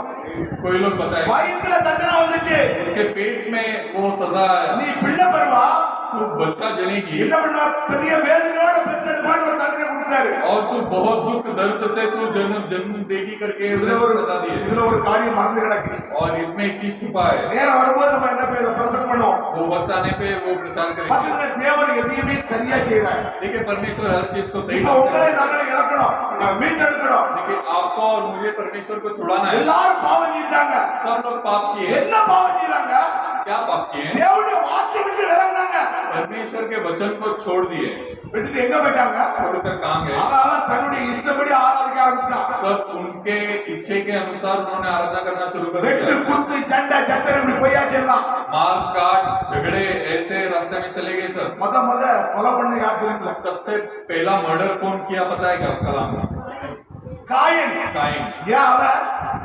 कोई लोग बताए। வயித்துல தண்டனை வந்துச்சு. उसके पेट में वो सजा आया। நீ பிள்ளை பெறுவா, तू बच्चा जनेगी என்ன பண்ணுவா? பெரிய வேதனையோட பெற்றெடுப்பான்னு ஒரு தண்டனை கொடுத்தாரு. और तू बहुत दुख दर्द से तू जन्म देगी करके இதுல ஒரு सजा दी है। இதுல ஒரு காரியம் மறந்து கிடக்கு. और इसमें एक चीज छुपा है। நேரம் வரும்போது நம்ம என்ன பேச பிரசங்கம் பண்ணுவோம். वो वक्त आने पे वो प्रचार करेंगे। பாத்தீங்கன்னா தேவன் எதையுமே சரியா செய்யறாரு. देखिए परमेश्वर हर चीज को सही இப்ப ढंग से உங்களை நாங்களே இழக்கணும், மீட்டெடுக்கணும். देखिए आपको और मुझे परमेश्वर को छुड़ाना है। எல்லாரும் பாவம் செய்தாங்க. सब लोग पाप किए। என்ன பாவம் செய்தாங்க? क्या पाप किए? தேவனுடைய வார்த்தை விட்டு விலகுனாங்க. परमेश्वर के वचन को छोड़ दिए। விட்டுட்டு எங்க போயிட்டாங்க? छोड़कर कहाँ गए? அவன் தன்னுடைய இஷ்டப்படி ஆராதிக்க ஆரம்பிச்சான். सब उनके इच्छे के अनुसार उन्होंने आराधना करना शुरू कर வெட்டு दिया। குத்து சண்டை சத்தம் இப்படி பொய்யா செல்லாம். मार काट झगड़े ऐसे रास्ते में चले गए सब। முத கொலை பண்ண யார் தெரியுங்களா? सबसे पहला मर्डर कौन किया पता है क्या? कलाम में காயின். काइन। ஏன் அவன்?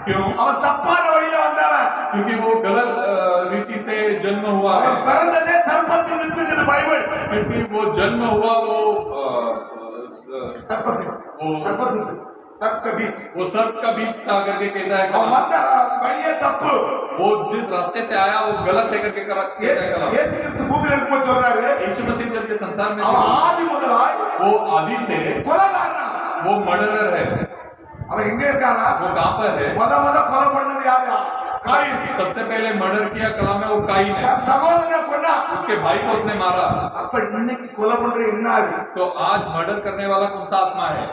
क्यों? அவன் தப்பான வழியில வந்தவன். क्योंकि वो गलत रीति से जन्म हुआ है। அவன் பிறந்ததே சர்ப்பத்தின் வித்துங்கிறது பைபிள். क्योंकि वो जन्म हुआ वो சர்ப்பத்தின் சர்ப்ப बीच वो सर्प का बीज था करके कहता है அவன் कलाम। வந்த வழியே தப்பு. वो जिस रास्ते से आया वो गलत है करके कहता है कलाम। ஏசு கிறிஸ்து பூமியில இருக்கும்போது சொல்றாரு, यीशु मसीह जब के संसार में அவன் थे, ஆதி முதலாய் वो आदि से கொலைகாரனா. वो मर्डरर है। அவன் எங்க இருக்கானா? वो कहाँ पर है? முத கொலை பண்ணது யாரு? காயின். सबसे पहले मर्डर किया कलाम में वो काइन है। தன் சகோதரனை கொன்னா. उसके भाई को उसने मारा। அப்ப இன்னைக்கு கொலை பண்ற என்ன ஆகுது? तो आज मर्डर करने वाला कौन सा आत्मा है?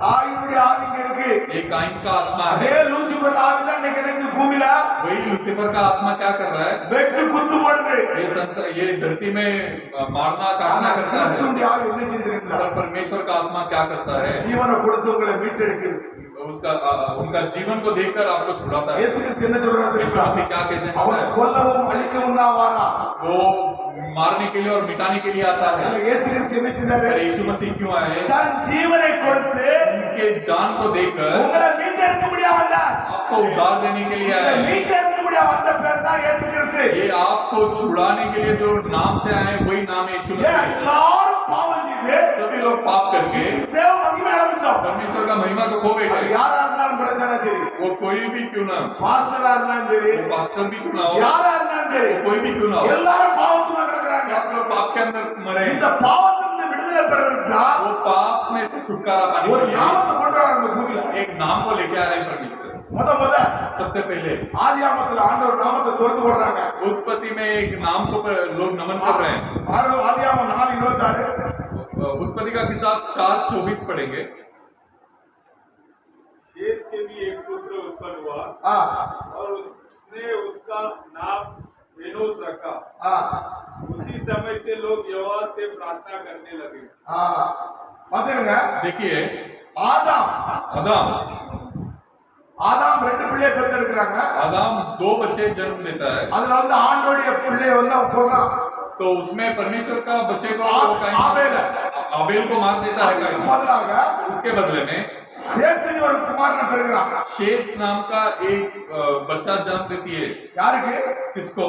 காயினுடைய ஆவி இங்க இருக்கு. ये काइन का आत्मा அதே है। லூசிபர் ஆவி தான் இன்னைக்கு எனக்கு பூமியில वही लूसीफर का आत्मा क्या कर रहा है? வெட்டு குத்து போடுது. ये धरती में मारना ஆனா काटना करता है। கிறிஸ்துவுடைய ஆவி என்ன செய்யுதுங்களா? और परमेश्वर का आत्मा क्या करता है? ஜீவனை கொடுத்து உங்களை மீட்டெடுக்குது. उसका उनका जीवन को देखकर आपको छुड़ाता है। ஏசு கிறிஸ்து என்ன சொல்றாரு यीशु தெரியுமா? मसीह क्या कहते हैं? அவன் கொல்லவும் அழிக்கவும் தான் வாரா. वो मारने के लिए और मिटाने के लिए आता है। அதுல இயேசு கிறிஸ்து என்ன செய்தாரு? अरे यीशु मसीह क्यों आए? தன் ஜீவனை கொடுத்து उनके जान को देकर உங்களை மீட்டெடுக்க முடியாமல்ல. आपको उद्धार देने के लिए आए। மீட்டெடுக்க முடியாம வந்த பேர் தான் இயேசு கிறிஸ்து. ये आपको छुड़ाने के लिए जो नाम से आए वही नाम है यीशु ஏன் मसीह। எல்லாரும் பாவம் செய்து सभी लोग पाप करके தேவ மகிமை அடைந்தோம். परमेश्वर का महिमा को खो அது बैठे। யாரா இருந்தாலும் பிரச்சனை சரி, वो कोई भी क्यों ना हो, பாஸ்டரா இருந்தாலும் சரி, वो पास्टर भी क्यों ना हो, யாரா இருந்தாலும் சரி, कोई भी क्यों ना हो, எல்லாரும் பாவத்துல கிடக்குறாங்க. सब लोग पाप के अंदर मरे। இந்த பாவத்திலிருந்து விடுதலை பெறதுக்கு वो पाप में से छुटकारा पाने ஒரு के लिए நாமத்தை கொண்டு வராங்க பூமியில. एक नाम को लेके आ रहे हैं परमेश्वर। முத सबसे पहले ஆதியாமத்துல ஆண்டவர் நாமத்தை தொழுது கொள்றாங்க. उत्पत्ति में एक नाम को लोग नमन कर रहे हैं। ஆதியாமம் 4:26 उत्पत्ति का किताब 4:24 पढ़ेंगे। शेत के भी एक पुत्र उत्पन्न हुआ ஆ और उसने उसका नाम एनोस रखा। ஆ उसी समय से लोग यहोवा से प्रार्थना करने लगे। ஆ பாத்தீங்க, देखिए ஆதாம் आदम ரெண்டு பிள்ளையை பெற்றெடுக்கிறாங்க. आदम 2 बच्चे जन्म देता है। அதுல வந்து ஆண்டோடைய பிள்ளையை வந்து அவன் கொல்றான். तो उसमें परमेश्वर का बच्चे को आबेल को मार देता है அதுக்கு काइन। பதிலாக उसके बदले में சேத்துன்னு ஒரு குமாரனை பெறுகிறான். शेत नाम का एक बच्चा जन्म देती है। யாருக்கு? किसको?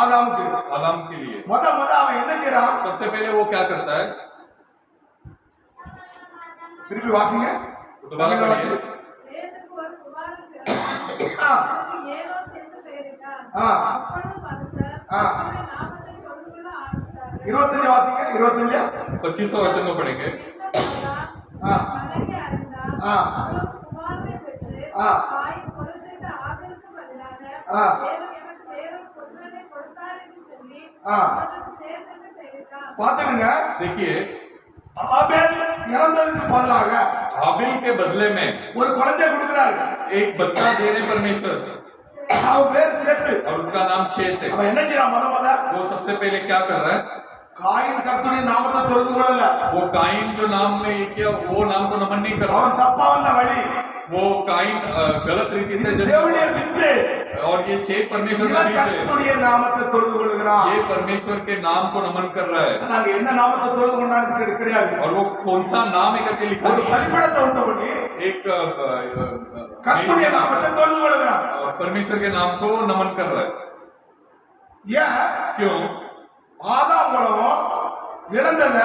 ஆதாமுக்கு. आदम के लिए। முத அவன் என்ன செய்யறான்? सबसे पहले वो क्या करता है? திருப்பி வாசிங்க. दोबारा पढ़िए। சேத்துக்கு ஒரு குமாரன் பிறந்தான். ஆ. அவனுக்கு ஏனோஸ் என்று பெயரிட்டான். ஆ. அப்பொழுது மனுஷர் ஆ. அவருடைய நாமத்தை தொழுது கொள்ள ஆரம்பித்தார்கள். 25 வாசிங்க. 25 25वां वचन को पढ़ेंगे। ஆ. மனைவி அறிந்தான். ஆ. அவள் குமாரனை பெற்று ஆ. தாயின் கொலை செய்த ஆபேலுக்கு பதிலாக ஆ. தேவன் எனக்கு வேறொரு புத்திரனை கொடுத்தார் என்று சொல்லி ஆ. அவனுக்கு சேத் என்று பெயரிட்டான். பாத்துடுங்க, देखिए ஆபேல் இறந்ததுக்கு பதிலாக हाबिल के बदले में ஒரு குழந்தை கொடுக்கிறாரு. एक बच्चा दे रहे परमेश्वर। அவன் பேர் சேத்து. और उसका नाम शेत है। அவன் என்ன செய்யறான்? முத वो सबसे पहले क्या कर रहा है? காயின் கர்த்தருடைய நாமத்தை தொழுது கொள்ளல. वो काइन जो नाम ने ये किया वो नाम को नमन नहीं कर रहा। அவன் தப்பா வந்த வழி. वो काइन गलत रीति से தேவனுடைய வித்து. और ये शेत परमेश्वर का இவன் बीज है। கர்த்தருடைய நாமத்தை தொழுது கொள்கிறான். ये परमेश्वर के नाम को नमन कर रहा है। நாங்க என்ன நாமத்தை தொழுது கொண்டான்னு கிடையாது. और वो कौन सा नाम है करके लिखा ஒரு नहीं है। பலிபீடத்தை உண்டு பண்ணி एक கர்த்தருடைய நாமத்தை தொழுது கொள்கிறான். परमेश्वर के नाम को नमन कर रहा है। ஏன்? क्यों? ஆதாம் மூலம் இழந்தத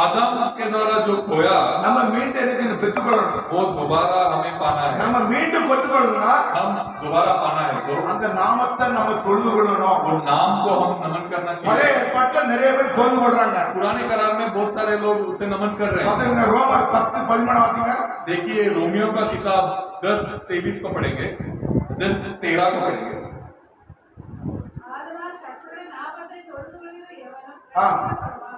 आदम के द्वारा जो खोया நம்ம மீண்டும் என்ன பெற்றுக்கொள்ளணும். वो दोबारा हमें पाना है। நம்ம மீண்டும் பெற்றுக்கொள்ளணும்னா हम दोबारा पाना है तो அந்த நாமத்தை நம்ம தொழுது கொள்ளணும். वो नाम को हम नमन करना பழைய चाहिए। ஏற்பாட்டுல நிறைய பேர் தொழுது கொள்றாங்க. पुराने करार में बहुत सारे लोग उसे नमन कर रहे हैं। பாத்தீங்க ரோமர் 10:13 வாசிங்க. देखिए रोमियो का किताब 10:23 को पढ़ेंगे, 10:13 को पढ़ेंगे। ஆதலால் கர்த்தருடைய நாமத்தை தொழுது கொள்கிற எவனும் ஆ. ரட்சிக்கப்படுவான்.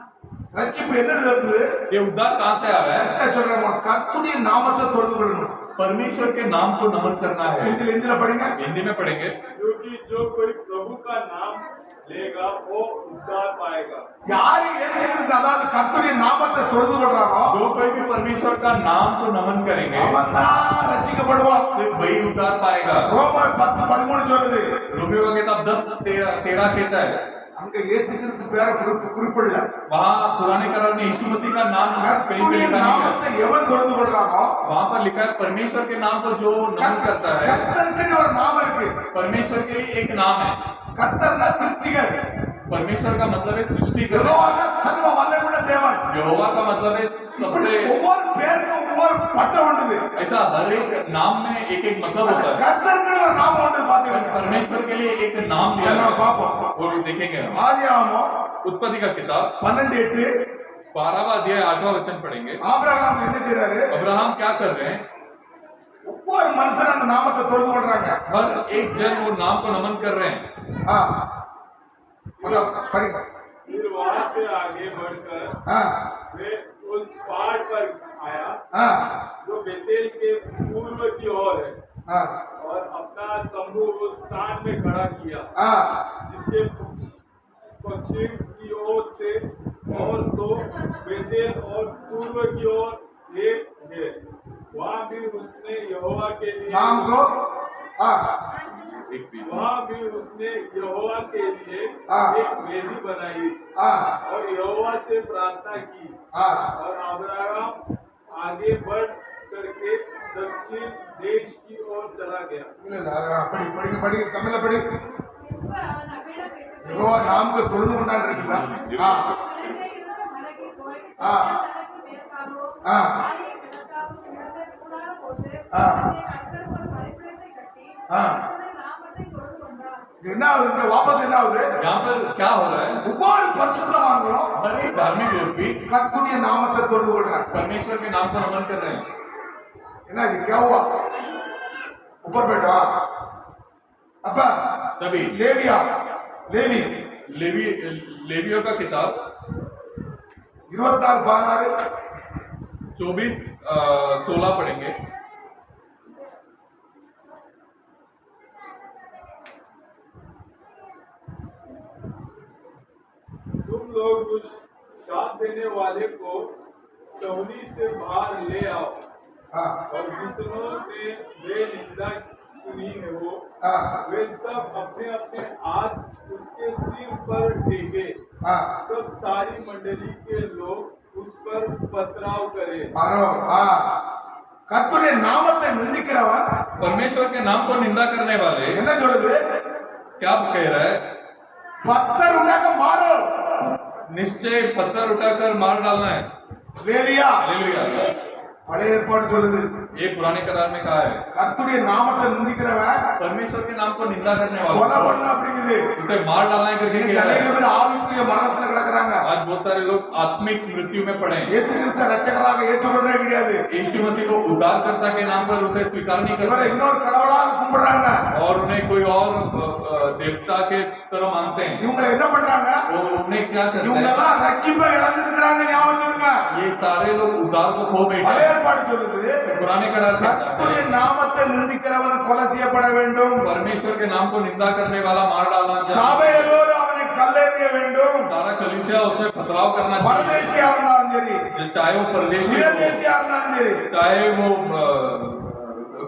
ரட்சிப்பு என்ன இருக்குது? ये उद्धार कहाँ से आ रहा है? என்ன சொல்றாங்க? கர்த்தருடைய நாமத்தை தொழுது கொள்ளணும். परमेश्वर के नाम को नमन करना है। இந்தியில படிங்க. हिंदी में पढ़ेंगे। क्योंकि जो कोई प्रभु का नाम लेगा वो उद्धार पाएगा। யாரு இயேசுவின் அதாவது கர்த்தருடைய நாமத்தை தொழுது கொள்றாரோ जो कोई भी परमेश्वर का नाम को नमन करेंगे அவன் தான் ரட்சிக்கப்படுவான். सिर्फ वही उद्धार पाएगा। ரோமர் 10:13 சொல்லுது. रोमियो का किताब 10:13 कहता है। அங்க இயேசு கிறிஸ்து பேரை குறிப்பிடல. वहाँ पुराने करार में यीशु मसीह का नाम कहीं पे கர்த்தருடைய लिखा नहीं है। நாமத்தை எவன் தொழுது கொள்றானோ वहाँ पर लिखा है परमेश्वर के नाम को जो नमन करता है। கர்த்தருக்கு ஒரு நாமம் இருக்கு. परमेश्वर के लिए एक नाम है। கர்த்தர்னா சிருஷ்டிகர். परमेश्वर का मतलब है सृष्टि कर। யெகோவா சர்வ வல்லமையுள்ள தேவன். यहोवा का मतलब है இப்படி सबसे ஒவ்வொரு பேருக்கும் ஒவ்வொரு பட்டம் உண்டு. ऐसा हर एक नाम में एक एक मतलब होता है। கர்த்தருக்கு ஒரு நாமம் உண்டு பாத்தீங்களா? परमेश्वर के लिए एक नाम दिया நம்ம है। பாப்போம். और देखेंगे हम। ஆதியாகமம் उत्पत्ति का किताब 12:8 12वां अध्याय 8वां वचन पढ़ेंगे। ஆபிரகாம் என்ன செய்றாரு? अब्राहम क्या कर रहे हैं? ஒவ்வொரு மனுஷன் அந்த நாமத்தை தொழுது கொள்றாங்க. हर एक जन वो नाम को नमन कर रहे हैं। ஆ படிங்க. फिर वहां से आगे बढ़कर ஆ वे उस पहाड़ पर आया ஆ जो बेतेल के पूर्व की ओर है ஆ और अपना तंबू उस स्थान में खड़ा किया ஆ जिसके पश्चिम की ओर से और दो बेतेल और पूर्व की ओर एक है। वहाँ भी उसने यहोवा के लिए नाम को आ एक भी वहाँ भी उसने यहोवा के लिए हाँ। एक वेदी बनाई आ और यहोवा से प्रार्थना की आ और अब्राहम आगे बढ़ करके दक्षिण देश की ओर चला गया। पढ़ी पढ़ी पढ़ी तमिल पढ़ी பின்பு அவன் அவ்விடம் விட்டு யெகோவா நாமத்தை தொழுது கொண்டான் இருக்குல்ல ஆ மேலே இருந்த மலைக்கு போய் ஆ. தனக்கு மேற்காகவும் ஆ. ஆயை கிழக்காகவும் இருந்த கூடாரம் போட்டு ஆ. அதிலே கர்த்தருக்கு ஒரு பலிபீடத்தை கட்டி ஆ. கர்த்தருடைய நாமத்தை தொழுது கொண்டான். என்ன ஆகுது இங்க வாபஸ் என்ன ஆகுது यहाँ पर क्या हो रहा है? ஒவ்வொரு பரிசுத்தவான்களும் हर एक धार्मिक लोग भी கர்த்தருடைய நாமத்தை தொழுது கொள்றாங்க परमेश्वर के नाम को नमन कर रहे हैं। என்ன இது क्या हुआ ऊपर बैठा அப்பா तभी लेविया लेवी लेवी लेवियों का किताब 24:16 24-16 पढ़ेंगे। तुम लोग उस श्राप देने वाले को चौनी से बाहर ले आओ हाँ और जितनों ने वे निंदा सुनी है वो हाँ वे सब अपने अपने हाथ उसके सिर पर टेके। हाँ तब सारी मंडली के लोग उस पर पथराव करें। मारो हाँ கர்த்தருடைய நாமத்தை நிந்திக்கிறவன் परमेश्वर के नाम को निंदा करने वाले என்ன சொல்லுது क्या कह रहा है? பத்தர் உனக்கு மாறோ निश्चय पत्थर उठाकर मार डालना है। Labia hallelujah. பழைய ஏற்பாடு சொல்லுது ये पुराने करार में कहा है கர்த்தருடைய நாமத்தை நிந்திக்கிறவன் परमेश्वर के नाम को निंदा करने கொலை वाला பண்ண அப்படிங்குது उसे मार डालना है करके कह रहा நிறைய है। பேர் ஆவிக்குரிய மரணத்துல கிடக்குறாங்க आज बहुत सारे लोग आत्मिक मृत्यु में पड़े हैं। இயேசு கிறிஸ்து ரட்சகராக ஏற்றுக்கொள்ளவே கிடையாது यीशु मसीह को उद्धारकर्ता के नाम पर उसे स्वीकार नहीं இவரை करते இன்னொரு கடவுளாக கும்பிடுறாங்க और उन्हें कोई और देवता के तरह मानते हैं இவங்க என்ன பண்றாங்க? वो उन्हें क्या करते இவங்க हैं எல்லாம் ரட்சிப்பை இழந்திருக்கிறாங்க, ஞாபகம் வச்சுக்கோங்க. ये सारे लोग उद्धार को खो बैठे பழைய हैं ஏற்பாடு சொல்லுது, पुराने करार से கர்த்தருடைய நாமத்தை நிந்திக்கிறவன் கொலை செய்யப்பட வேண்டும், परमेश्वर के नाम को निंदा करने वाला मार डालना चाहिए சபையோடு அவனை கல்லெறிய வேண்டும், सारा कलीसिया उसमें पथराव करना चाहिए பரதேசியா இருந்தாலும் சரி, चाहे वो परदेशी हो சுயதேசியா இருந்தாலும் சரி, चाहे वो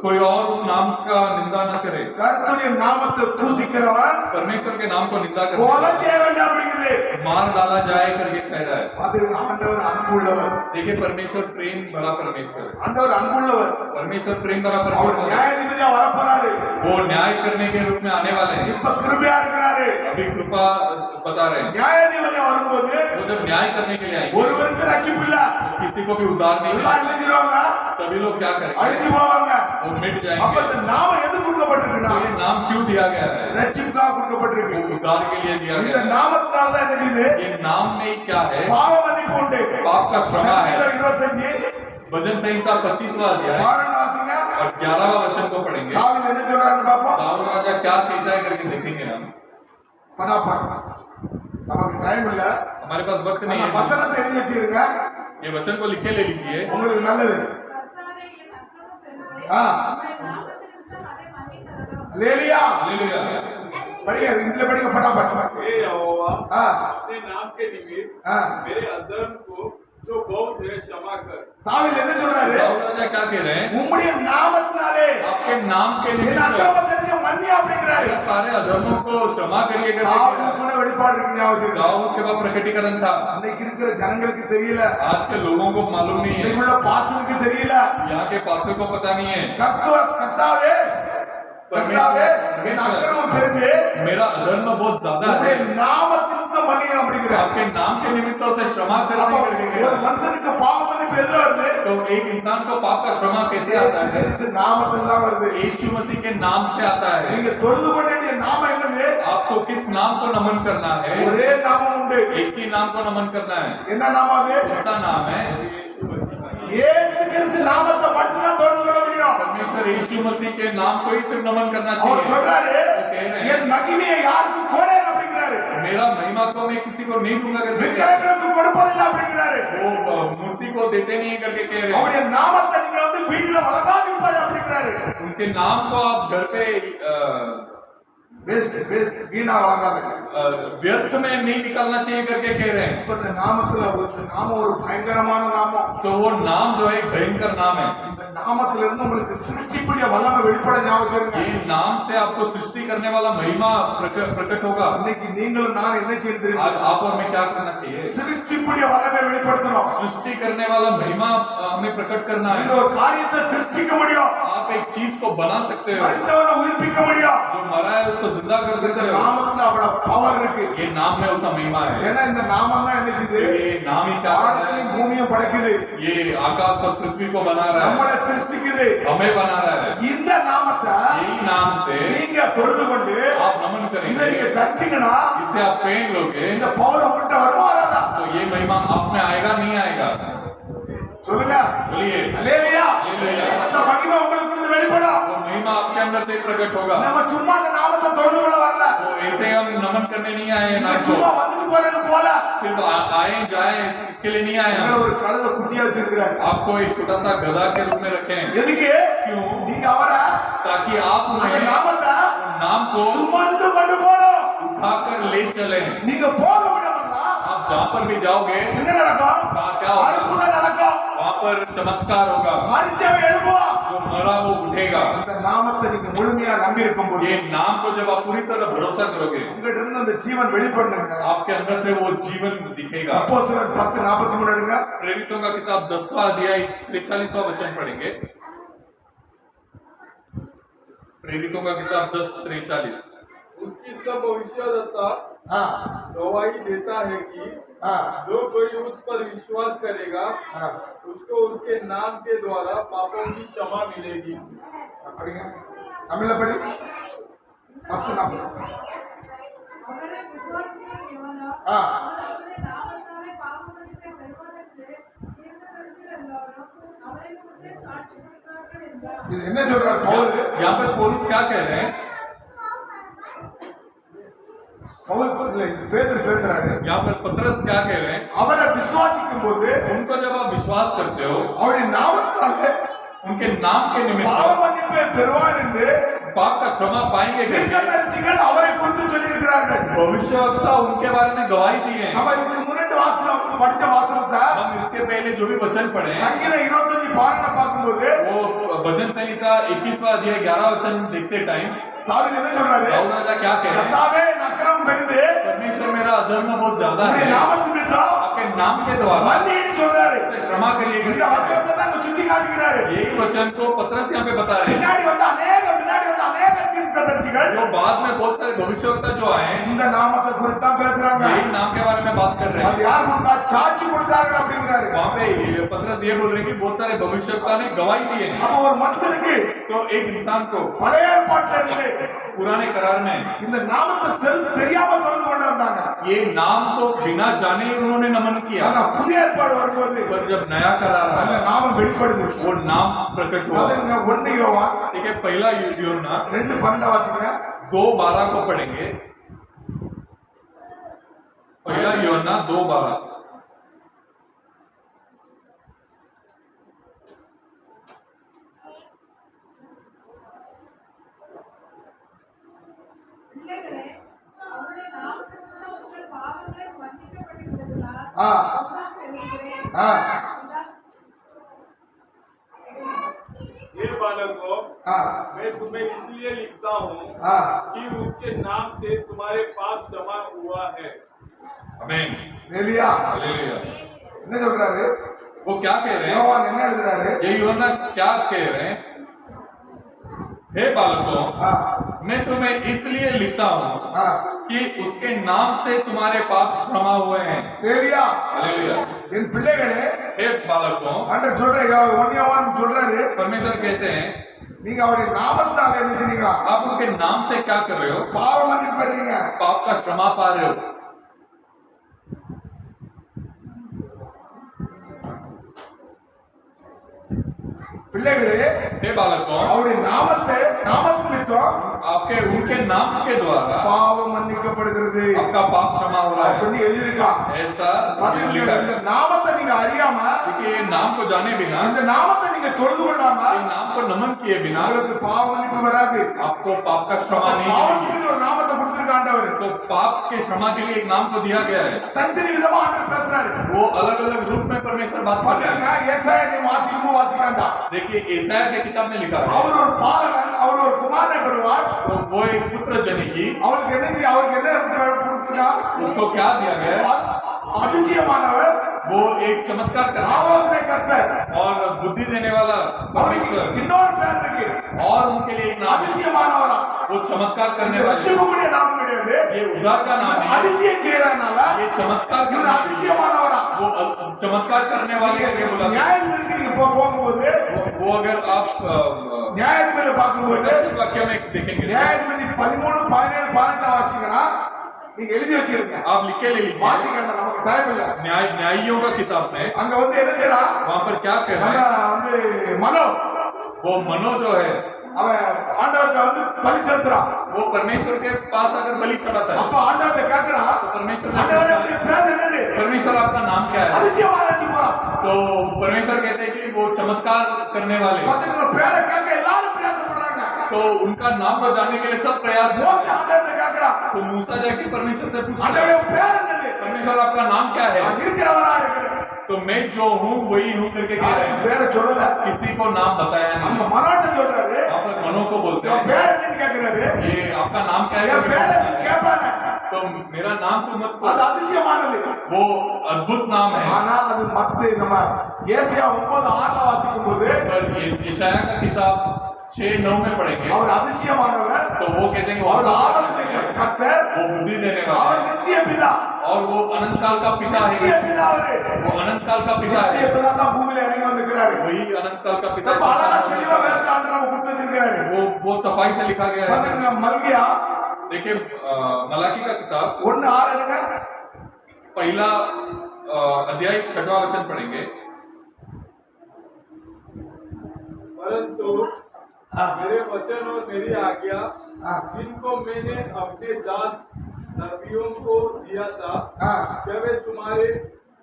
कोई और उस नाम का निंदा न करे கர்த்தருடைய நாமத்தை தூசிக்கிறவன் परमेश्वर के नाम को निंदा கொலை करने செய்ய வேண்டாம் அப்படிங்குது. मार डाला जाए करके कह रहा है அது ஆண்டவர் அன்புள்ளவர், देखिए परमेश्वर प्रेम भरा परमेश्वर है ஆண்டவர் அன்புள்ளவர். परमेश्वर प्रेम भरा அவர் परमेश्वर है நியாயாதிபதியா வரப்போறாரு, वो न्याय करने के रूप में आने वाले हैं இப்ப கிருபையா இருக்கிறாரு. अभी कृपा बता रहे हैं நியாயாதிபதியா வரும்போது वो जब न्याय करने के लिए आएंगे ஒருவருக்கு ரட்சிப்பு இல்ல, किसी को भी उद्धार नहीं எல்லாம் मिलेगा எழுதிடுவாங்க, सभी लोग क्या करेंगे அழிஞ்சு போவாங்க. वो मिट அப்ப जाएंगे இந்த நாம எது கொடுக்கப்பட்டிருக்குன்னா तो ये नाम क्यों दिया गया है ரட்சிப்புக்காக கொடுக்கப்பட்டிருக்கு. वो उद्धार के लिए दिया இந்த गया है நாமத்தினால தான் என்ன செய்யுது? ये नाम में ही क्या है பாவ மன்னிப்பு உண்டு. पाप का क्षमा है சங்கீதம் 25 भजन संहिता 25वां अध्याय பாருங்க வாசிங்க. और 11वां वचन को पढ़ेंगे தாவீது என்ன சொல்றாருன்னு பாப்போம். दाऊद राजा क्या कहता है करके देखेंगे हम படாப்பா நமக்கு டைம் இல்ல, हमारे पास वक्त नहीं அந்த है வசனத்தை எழுதி வச்சிருங்க, ये वचन को लिखे ले लीजिए உங்களுக்கு நல்லது. கர்த்தாவே என் அக்கிரமம் பெருமை, ஆ. உம்முடைய நாமத்தினிமித்தம் அதை மன்னித்தருளும். லேலியா हालेलुया படிங்க, இதுல படிங்க படாப்பா. हे यहोवा, ஆ अपने नाम के निमित्त ஆ मेरे अधर्म को जो बहुत है क्षमा कर। தாவீது என்ன சொல்றாரு? दाऊद राजा क्या कह रहे हैं உம்முடைய நாமத்தினாலே आपके नाम के என் निमित्त அக்கிரமத்தை நீங்க மன்னி அப்படிங்கிறாரு. मेरे सारे अधर्मों को क्षमा करिए करके தாவீது கூட வெளிப்பாடு இருக்கு, ஞாபகம் வச்சிருங்க. दाऊद के पास प्रकटीकरण था அன்னைக்கு இருக்கிற ஜனங்களுக்கு தெரியல, आज के लोगों को मालूम नहीं है இன்னைக்கு உள்ள பாஸ்டருக்கு தெரியல. यहाँ के पास्टर को पता नहीं है கர்த்தாவே கர்த்தாவே என் அக்கிரமம் பெருகு, मेरा अधर्म बहुत ज्यादा உம்முடைய है நாமத்திற்கு மன்னி அப்படிங்கிறார். आपके नाम के निमित्तों से क्षमा அப்ப करने करके कह ஒரு रहे हैं। மனுஷனுக்கு பாவ மன்னிப்பு எதுல வருது? तो एक इंसान को पाप का क्षमा कैसे आता है இது நாமத்தில் தான் வருது. यीशु मसीह के नाम से आता है நீங்க தொழுது கொள்ள வேண்டிய நாமம் என்னது? आपको किस नाम को नमन करना है ஒரே நாமம் உண்டு. एक ही नाम को नमन करना है என்ன நாமம் அது? कौन सा नाम है இயேசு கிறிஸ்து நாமத்தை மட்டும் தான் தொழுது கொள்ள முடியும். परमेश्वर यीशु मसीह के नाम को ही सिर्फ नमन करना அவர் चाहिए சொல்றாரு, कह रहे हैं। என் மகிமையை யாருக்கும் கொடேன் அப்படிங்கிறாரு. मेरा महिमा को मैं किसी को नहीं दूंगा करके कह रहे விக்கிரகங்களுக்கு கொடுப்பதில்லை அப்படிங்கிறாரு. हैं। वो मूर्ति को देते नहीं है करके कह रहे हैं அவருடைய நாமத்தை நீங்க வந்து வீட்டுல வளர்க்காதீங்க அப்படிங்கிறாரு. उनके नाम को आप घर पे பெஸ்ட் பெஸ்ட் வீணா வளர்க்காதீங்க. व्यर्थ में नहीं निकालना चाहिए करके कह रहे हैं இப்ப இந்த நாமத்துல ஒரு நாமம் ஒரு பயங்கரமான நாமம். तो वो नाम जो है एक भयंकर नाम है இந்த நாமத்துல இருந்து உங்களுக்கு சிருஷ்டிப்புடைய வல்லமை வெளிப்பட ஞாபகம் ये இருக்குங்க. नाम से आपको सृष्टि करने वाला महिमा प्रकट होगा இன்னைக்கு நீங்களும் நான் என்ன செய்ய आज தெரியும்? आप और मैं क्या करना चाहिए சிருஷ்டிப்புடைய வல்லமை வெளிப்படுத்தணும். सृष्टि करने वाला महिमा हमें प्रकट करना நீங்க है ஒரு காரியத்தை சிருஷ்டிக்க முடியும், आप एक चीज को बना सकते हो மரித்தவனை உயிர்ப்பிக்க முடியும். जो मरा है उसको जिंदा कर இந்த सकते हो நாமத்துல அவ்வளவு பவர் இருக்கு. ये नाम में उतना महिमा है ஏன்னா இந்த நாமம் தான் என்ன செய்யுது? ये नाम ही क्या करता வானத்தையும் है பூமியும் படைக்குது, ये आकाश और पृथ्वी को बना रहा है நம்மளை சிருஷ்டிக்குது. हमें बना रहा है இந்த நாமத்தை यही नाम से நீங்க தொழுது கொண்டு आप नमन இதை करेंगे நீங்க தரித்தீங்கன்னா इसे आप पहन लोगे இந்த பவர் உங்கள்கிட்ட வருமா வராதா? तो ये महिमा आप में आएगा नहीं आएगा சொல்லுங்க. बोलिए அல்லேலூயா. हालेलुया। அந்த மகிமை உங்களுக்கு இருந்து வெளிப்படும். वो महिमा आपके अंदर से प्रकट होगा நம்ம சும்மா அந்த நாமத்தை தொழுது கொள்ள வரல, तो ऐसे हम नमन करने नहीं आए हैं நீங்க नाम को சும்மா வந்துட்டு போறது போல. सिर्फ आए जाए इसके लिए नहीं आए உங்களை हम ஒரு கழுதை குட்டியா வச்சிருக்கிறாரு. आपको एक छोटा सा गधा के रूप में रखे हैं எதுக்கு? क्यों நீங்க அவரை ताकि आप அந்த उन्हें நாமத்தை नाम को சுமந்து கொண்டு போகணும். उठाकर ले चले நீங்க போக விடமாட்டா आप जहाँ पर भी जाओगे என்ன நடக்கும்? क्या होगा அற்புதம் நடக்கும். वहाँ पर चमत्कार होगा மரிச்சவன் எழுப்புவான். जो मरा वो उठेगा இந்த நாமத்தை நீங்க முழுமையா நம்பி இருக்கும்போது ये नाम को जब आप पूरी तरह भरोसा करोगे உங்ககிட்ட இருந்து அந்த ஜீவன் வெளிப்படணுங்க. आपके अंदर से वो जीवन दिखेगा அப்போஸ்தலர் 10:43 எடுங்க. प्रेरितों का किताब 10वां अध्याय 43वां वचन पढ़ेंगे प्रेरितों का किताब 10:43 उसकी सब भविष्यद्वक्ता ஆ गवाही देता है कि ஆ जो कोई उस पर विश्वास करेगा ஆ उसको उसके नाम के द्वारा पापों की क्षमा मिलेगी। அப்படிங்க. தமிழ்ல படி. 10:40. அவரை விசுவாசிக்கிறவன் எவனோ, ஆ. அவருடைய நாமத்தாலே பாவமன்னிப்பை பெறுவதற்கு தீர்க்கதரிசிகள் எல்லாரும் அவரை குறித்தே சாட்சி கொடுத்தார்கள் என்றார். இது என்ன சொல்றாரு பவுல்? यहाँ पर पौलुस क्या कह रहे हैं பேதுரு பேசுறாரு. यहाँ पर पतरस क्या कह रहे हैं? அவரை விசுவாசிக்கும் போது उनको जब आप विश्वास करते हो, அவருடைய நாமத்தாலே उनके नाम के பாவ निमित्त மன்னிப்பை பெறுவார் என்று पाप का क्षमा पाएंगे करके தீர்க்கதரிசிகள் அவரை குறித்து சொல்லியிருக்கிறார்கள். भविष्यवक्ता उनके बारे में गवाही दी है। நம்ம இதுக்கு முன்னாடி வாசனம் படிச்ச வாசனத்தை हम इसके पहले जो भी वचन पढ़े हैं, சங்கீதம் 25 பாடலை பார்க்கும்போது वो भजन संहिता 21वां अध्याय 11 वचन देखते टाइम தாவீது என்ன சொல்றாரு? दाऊद राजा क्या कह रहे हैं? கர்த்தாவே என் அக்கிரமம் பெரிது, परमेश्वर मेरा अधर्म बहुत ज्यादा உம்முடைய है, நாமத்து நிமித்தம் आपके नाम के द्वारा மன்னின்னு சொல்றாரு. क्षमा करिए இந்த करके வசனத்தை தான் இங்க சுட்டி காட்டுகிறாரு. यही वचन को पतरस यहाँ पे बता रहे हैं। பின்னாடி வந்து அநேக தீர்க்கதரிசிகள் जो बाद में बहुत सारे भविष्यवक्ता जो आए हैं, இந்த நாமத்தை குறித்து தான் பேசுறாங்க. यही नाम के बारे में बात कर रहे அது हैं। யார் கொடுத்தா? சாட்சி கொடுத்தார்கள் அப்படிங்கிறாரு. वहाँ पे पतरस ये बोल रहे हैं कि बहुत सारे भविष्यवक्ता ने गवाही दी है। அப்ப ஒரு மனுஷனுக்கு तो एक इंसान को பழைய ஏற்பாட்டுல இருந்து पुराने करार में இந்த நாமத்தை தெரியாம தொடர்ந்து கொண்டு வந்தாங்க. ये नाम को बिना जाने ही उन्होंने नमन किया, ஆனா புதிய ஏற்பாடு வரும்போது पर जब नया करार அந்த आया நாமம் வெளிப்படுது. वो नाम प्रकट हुआ। அதுங்க 1 யோவான் ठीक है, पहला यूहन्ना 2:12 வாசிங்க. 2:12 को पढ़ेंगे। पहला यूहन्ना 2:12। பிள்ளைகளே, அவருடைய நாமத்தினால உங்கள் பாவங்களை மன்னிக்கப்பட்டிருக்கிறதா? ஆ. நான் தெரிகிறேன். ஆ. हे बालकों, ஆ. मैं तुम्हें इसलिए लिखता हूँ ஆ. कि उसके नाम से तुम्हारे पाप क्षमा हुआ है। आमीन। எலியா हालेलुया। என்ன சொல்றாரு? वो क्या कह रहे हैं? யோவான் என்ன எழுதுறாரு? ये यूहन्ना क्या कह रहे हैं? हे बालकों, ஆ. मैं तुम्हें इसलिए लिखता हूँ ஆ. कि उसके नाम से तुम्हारे पाप क्षमा हुए हैं। எலியா हालेलुया। என் பிள்ளைகளே हे बालकों, ஆண்டவர் சொல்றாரு, 1 யோவான் சொல்றாரு, परमेश्वर कहते हैं நீங்க அவருடைய நாமத்தினால என்ன செய்றீங்க? आप उनके नाम से क्या कर रहे हो? பாவ மன்னிப்பு பெறுறீங்க. पाप का क्षमा पा रहे हो। பிள்ளைகளே हे बालकों, அவருடைய நாமத்து நிமித்தம் आपके उनके नाम के द्वारा பாவம் மன்னிக்கப்படுகிறது आपका पाप क्षमा हो रहा है। அப்படின்னு எழுதியிருக்கா. ऐसा ये लिखा பாத்தீங்களா? இந்த है। நாமத்தை நீங்க அறியாம, देखिए, ये नाम को जाने बिना, இந்த நாமத்தை நீங்க தொழுது கொள்ளாம ये नाम को नमन किए बिना உங்களுக்கு பாவ மன்னிப்பு வராது. आपको पाप का क्षमा नहीं मिलेगी। பாவத்துக்கு ஒரு நாமத்தை கொடுத்திருக்க ஆண்டவர். तो पाप के क्षमा के लिए एक नाम को दिया गया है। தனித்தனி விதமா ஆண்டவர் பேசுறாரு. वो अलग अलग रूप में परमेश्वर बात कर रहे हैं। பாத்தீங்கன்னா ஏசாயா நீ வாசிக்காண்டா. देखिए, ईसाया के किताब में लिखा है, அவர் ஒரு பாலகன், அவர் ஒரு குமாரனை பெறுவார். तो वो एक पुत्र जनेगी। அவருக்கு என்ன கொடுத்திருக்கா? उसको क्या दिया गया है? அதிசயமானவர், वो एक चमत्कार करने ஆலோசனை கர்த்தர். और बुद्धि देने वाला அவருக்கு परमेश्वर, இன்னொரு பேர் இருக்கு, और उनके लिए एक नाम है, அதிசயமானவரா. वो चमत्कार करने वाले। ரட்சிப்புக்குரிய நாமம் கிடையாது. ये उद्धार का नाम है, அதிசயம் செய்யறதுனால ये चमत्कार இவர் करने, அதிசயமானவரா. वो चमत्कार करने वाले करके बोला। நியாயாதிபதிக்கு நீங்க போகும்போது, वो अगर आप நியாயாதிபதியை பார்க்கும்போது दर्शन वाक्य में देखेंगे, நியாயாதிபதி 13, 17, 18 வாசிங்கன்னா நீங்க எழுதி வச்சிருங்க. आप लिखे ले लीजिए। வாசிக்கணும், நமக்கு டைம் இல்ல. न्यायियों का किताब में அங்க வந்து என்ன செய்யறான்? वहां पर क्या कर நம்ம रहे हैं? வந்து மனோ वो मनो जो है, அவன் ஆண்டவர்கிட்ட வந்து பலி செலுத்துறான். वो परमेश्वर के पास अगर बलि चढ़ाता है, அப்ப ஆண்டவர்கிட்ட கேக்குறான், तो परमेश्वर ஆண்டவரே உங்க பேர் என்னது? परमेश्वर आपका नाम क्या है? அதிசயமான போறான். तो परमेश्वर कहते हैं कि वो चमत्कार करने वाले, பாத்தீங்களா, பேரை கேட்க எல்லாரும் பிரயாசப்படுறாங்க. तो उनका नाम को जानने के लिए सब प्रयास है। மோசே ஆண்டவர்கிட்ட கேக்குறான், तो मूसा जाके परमेश्वर से पूछता है, ஆண்டவரே உங்க பேர் என்னது? परमेश्वर आपका नाम क्या है? நான் இருக்கிறவரா இருக்கிறேன். तो मैं जो हूँ वही हूँ करके कह रहे யாருக்கு हैं। பேரை சொல்லல. किसी को नाम बताया அந்த नहीं। மனோட்ட சொல்றாரு, वहाँ पर मनो को बोलते உன் हैं, பேர் என்னன்னு கேக்குறாரு. ये आपका नाम क्या है? என் பேரை நீ கேட்பாங்க. तो मेरा नाम तो मत அது बोलो। அதிசயமானது. वो अद्भुत नाम है। ஆனா அது மத்த நம்ம ஏசாயா 9:6 வாசிக்கும் போது पर यशाया का किताब 6:9 में पढ़ेंगे, அவர் அதிசயமானவர், तो वो कहते हैं कि वो அவர் ஆலோசனை கர்த்தர், वो बुद्धि देने वाला அவர் है, நித்திய பிதா. और वो अनंत काल का पिता நித்திய है। பிதா அவரு. वो अनंत काल का पिता நித்திய है। பிதா தான் பூமியில இறங்கி வந்திருக்கிறாரு. वही अनंत काल का पिता ரொம்ப அழகா தெளிவா है। வேதத்தை ஆண்டவர் நம்ம கொடுத்து வச்சிருக்கிறாரு. वो सफाई से लिखा गया है। பாத்தீங்கன்னா மல்கியா देखिए, मलाकी का किताब 1:6 என்னங்க? पहला अध्याय 6वां वचन पढ़ेंगे। परंतु मेरे वचन और मेरी आज्ञा, जिनको मैंने अपने दास नबियों को दिया था, हाँ। जब वे तुम्हारे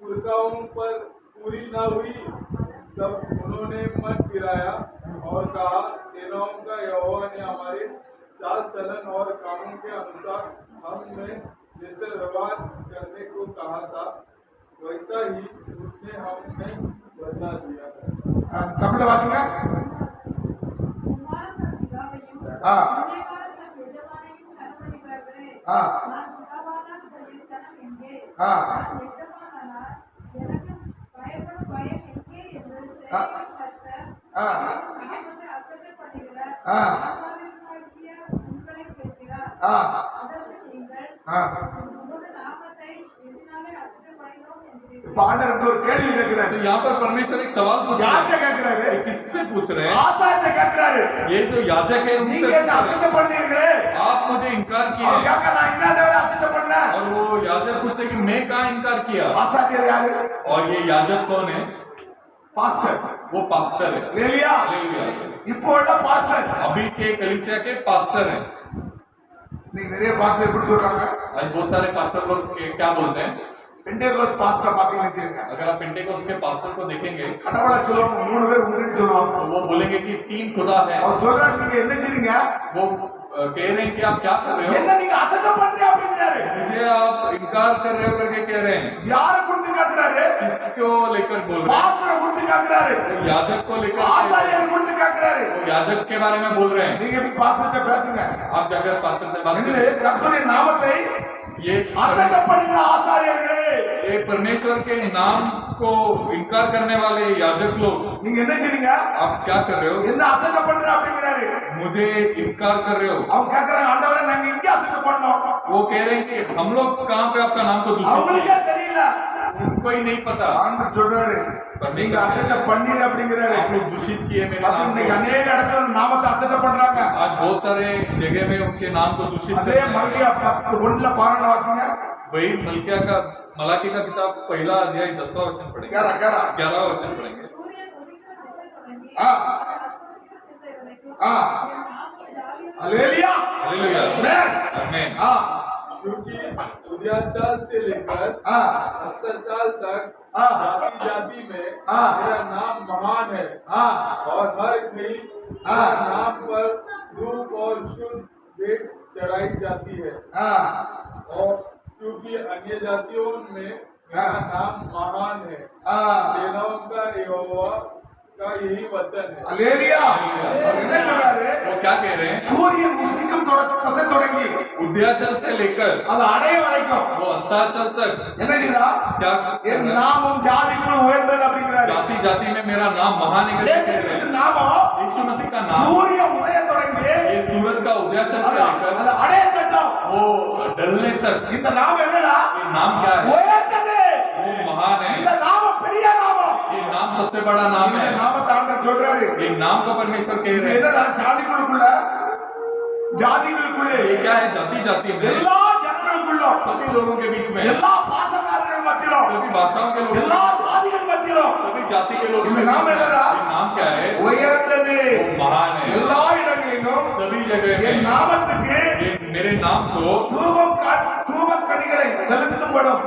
पुरखाओं पर पूरी न हुई तब उन्होंने मन फिराया और कहा, सेनाओं का यहोवा ने हमारे चाल चलन और कानून के अनुसार हमने जैसे व्यवहार करने को कहा था वैसा ही उसने हमें बदला दिया है। தமிழ வாசிங்க. குமாரன் பிதாவையும் ஆ. அன்னைக்காரன் தன் எஜமானையும் கனமணிக்கிறார்களே. ஆ. நான் பிதாவானால் தன் கனம் எங்கே? ஆ. நான் எஜமானானால் எனக்கு பயப்படும் பயம் எங்கே என்று ஆ. சேனையின் கர்த்தர் ஆ. நாமத்தை அசட்டை பண்ணுகிற ஆ. ஆசாரியர்களாகிய உங்களை கேட்கிறார். ஆ. அதற்கு நீங்கள் ஆ. உமது நாமத்தை எதினாலே அசட்டை பண்ணினோம் என்கிறீர்கள். இப்ப ஆண்டவர் ஒரு கேள்வி கேட்கிறாரு. तो यहाँ पर परमेश्वर एक सवाल पूछ रहे யார்கிட்ட हैं, கேட்கிறாரு? किससे पूछ रहे हैं? ஆசாரியத்தை கேட்கிறாரு. ये जो याजक है उनसे நீங்க पूछ என்ன रहे அசட்டை हैं, பண்ணீங்களே? आप मुझे इनकार किए அவர் கேட்க நான் என்ன அசட்டை பண்ணேன்? और वो याजक पूछते कि मैं कहाँ इनकार किया? ஆசாரியர் யாரு? और ये याजक कौन है? பாஸ்டர். वो पास्टर है। இல்லையா? हालेलुया। இப்போ உள்ள பாஸ்டர். अभी के कलीसिया के पास्टर हैं। நீங்க நிறைய பாஸ்டர் எப்படி சொல்றாங்க? आज बहुत सारे पास्टर लोग क्या बोलते हैं? பெண்டேகோஸ்ட் பாஸ்டர் பாத்தீங்கன்னு வச்சிருங்க. अगर आप पेंटेकोस्ट के पास्टर को देखेंगे கடவுளா சொல்லுவாங்க 3 பேர் உண்டுன்னு சொல்லுவாங்க. तो वो बोलेंगे कि 3 खुदा है। அவர் சொல்றாரு நீங்க என்ன செய்றீங்க? वो कह रहे हैं कि आप क्या कर रहे हो? என்ன நீங்க அசட்டை பண்றீங்க அப்படிங்கறாரு. मुझे आप इनकार कर रहे हो करके कह रहे हैं। யார குறித்து கேக்குறாரு? किसको लेकर बोल रहे हैं? பாஸ்டரை குறித்து கேக்குறாரு. वो याजक को लेकर कह रहे हैं। ஆசாரியரை குறித்து கேக்குறாரு. वो याजक के बारे में बोल रहे हैं। நீங்க இப்ப பாஸ்டர்ட்ட பேசுங்க. आप जाकर पास्टर से बात என்று करें। கர்த்தருடைய நாமத்தை ये அசட்டை பண்ணுகிற ஆசாரியர்களே ये परमेश्वर के नाम को इनकार करने वाले याजक लोग, நீங்க என்ன செய்றீங்க? आप क्या कर रहे हो? என்ன அசட்டை பண்ற அப்படிங்கறாரு. मुझे इनकार कर रहे हो। அவங்க கேக்குறாங்க ஆண்டவரே நாங்க இங்க அசட்டை பண்ணோம். वो कह रहे हैं कि हम लोग कहाँ पे आपका नाम को दूषित அவங்களுக்கே किए? தெரியல. उनको ही नहीं पता। ஆண்டவர் சொல்றாரு நீங்க அசட்டை பண்ணீங்க அப்படிங்கறாரு. आप लोग दूषित किए मेरे அது नाम இன்னைக்கு को। अनेक இடத்துல நாமத்தை அசட்டை பண்றாங்க. आज बहुत सारे जगह में उनके नाम को दूषित அதே करते हैं। மல்கியா 10:1 12 வாசிங்க. वही मलाकी का किताब पहला अध्याय 10वां वचन पढ़ेंगे, 11वां वचन पढ़ेंगे। சூரியன் உதிக்கிற திசை தொடங்கி ஆ. அஸ்தமிக்கிற திசை வரைக்கும் ஆ. என் நாமம் ஜாதியில் ஹalleluya. हालेलुया। ஆமென். आमीन। ஆ. क्योंकि उदयाचाल से लेकर ஆ. अस्ताचाल तक हाँ। जाति जाति में हाँ। मेरा नाम महान है ஆ. और हर कहीं हाँ। मेरे नाम पर धूप और शुद्ध भेंट चढ़ाई जाती है ஆ. और क्योंकि अन्य जातियों में मेरा हाँ। नाम महान है, ஆ. सेनाओं का यहोवा का यही वचन है। ஹalleluya. அவர் என்ன சொல்றாரு? वो क्या कह रहे हैं? சூரியன் உதிக்கும் திசை தொடங்கி उदयाचल से लेकर அது அடைய வரைக்கும் वो अस्ताचल तक என்ன செய்றா? क्या என் நாமம் ஜாதிக்குள் உயர்ந்தது அப்படிங்கறாரு. जाति जाति में मेरा नाम महान है करके कह रहे இந்த हैं। நாமம் यीशु मसीह का नाम சூரிய உதய தொடங்கி ये सूरज का उदयाचल से लेकर அது அடைய கட்டம். वो ढलने तक இந்த நாமம் என்னடா? ये नाम क्या है? உயர்ந்தது. वो महान இந்த है। நாமம் பெரிய நாமம். ये नाम सबसे बड़ा नाम இந்த है। நாமத்தை ஆண்டவர் சொல்றாரு. ये नाम को परमेश्वर कह இது रहे हैं। என்னடா? ஜாதிகளுக்குள்ளே ये क्या है? जाति जाति में எல்லா ஜனங்களுக்குள்ளும் सभी लोगों के बीच में எல்லா பாசக்காரர்கள் மத்தியிலும் सभी भाषाओं के लोगों எல்லா ஜாதிகள் மத்தியிலும் सभी जाति के लोगों के इनमें बीच नाम में। है ना? ये नाम क्या है? உயர்ந்தது. वो महान है। எல்லா இடங்களிலும் सभी जगह என் में நாமத்துக்கு ये मेरे नाम को தூபக் கனிகளை செலுத்தப்படும்.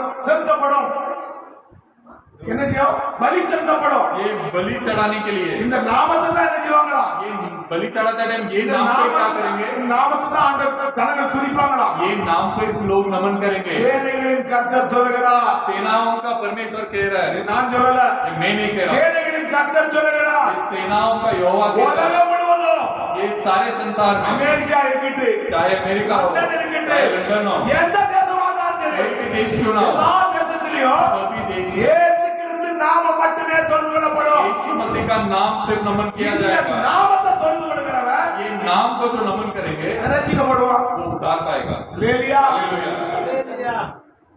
என்ன செய்யும்? பலி செலுத்தப்படும். ये बलि चढ़ाने के लिए இந்த நாமத்தை தான் என்ன செய்வாங்களா? ये बलि चढ़ाते टाइम ये இந்த नाम पे क्या करेंगे? நாமத்தை தான் ஆண்டவர் ஜனங்கள் துதிப்பாங்களா? ये नाम पे लोग नमन करेंगे। சேனைகளின் கர்த்தர் சொல்லுகிறார். सेनाओं का परमेश्वर कह रहा है, நான் சொல்லல. ये मैं नहीं कह रहा। சேனைகளின் கர்த்தர் சொல்லுகிறார். ये सेनाओं का यहोवा कह रहा है। உலகம் முழுவதும் ये सारे संसार में அமெரிக்கா இருக்கட்டு, चाहे अमेरिका हो லண்டன் இருக்கட்டு, चाहे लंदन हो எந்த தேசமாக कोई இருந்தாலும் भी देश क्यों ना हो எல்லா தேசத்திலையும் सभी देश ஏற்றுக்கிறது நாமம் மட்டுமே தொழுது கொள்ளப்படும். यीशु मसीह का नाम सिर्फ नमन किया இந்த जाएगा। நாமத்தை தொழுது கொள்கிறவன் ये नाम को जो नमन करेंगे ரட்சிக்கப்படுவான். वो उद्धार पाएगा। ஹல்லேலூயா. हालेलुया।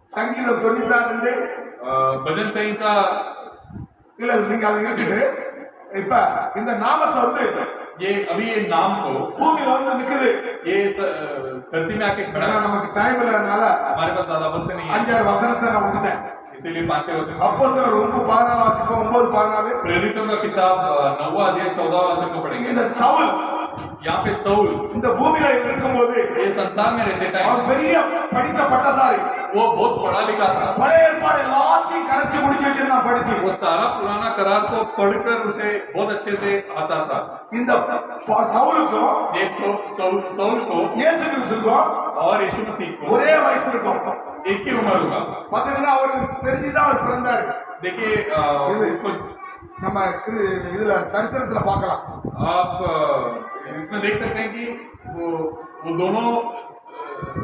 சங்கீதம் 96 भजन संहिता இல்ல நீங்க அது இருக்கட்டு. இப்ப இந்த நாமத்தை ये अभी ये नाम को பூமியில நிக்குது. ये धरती में आके खड़ा ஏன்னா है। நமக்கு டைம் இல்லனால हमारे पास ज्यादा वक्त नहीं है, 5-6 வசனத்தை நான் விட்டுட்டேன். इसीलिए 5-6 वचन। அப்போஸ்தலர் 9:14 வாசிப்போம். 9:14 प्रेरितों का किताब 9वां अध्याय 14वां वचन को पढ़ेंगे। இந்த சவுல் यहाँ पे सऊल இந்த பூமியில இருக்கும்போது ये संसार में रहते टाइम அவர் பெரிய படித்த பட்டதாரி, वो बहुत पढ़ा लिखा था। பழைய ஏற்பாடு எல்லாத்தையும் கரைச்சு முடிச்சு வச்சிருந்தான் படிச்சு. वो सारा पुराना करार को पढ़कर उसे बहुत अच्छे से आता था। இந்த சவுலுக்கும் ये सऊल को இயேசு கிறிஸ்துக்கும் और यीशु मसीह को ஒரே வயசு இருக்கும். एक ही उम्र होगा। பாத்தீங்கன்னா அவருக்கு தெரிஞ்சுதான் அவர் பிறந்தாரு. देखिए इसको நம்ம இதுல சரித்திரத்துல பார்க்கலாம். आप इसमें देख सकते हैं कि वो दोनों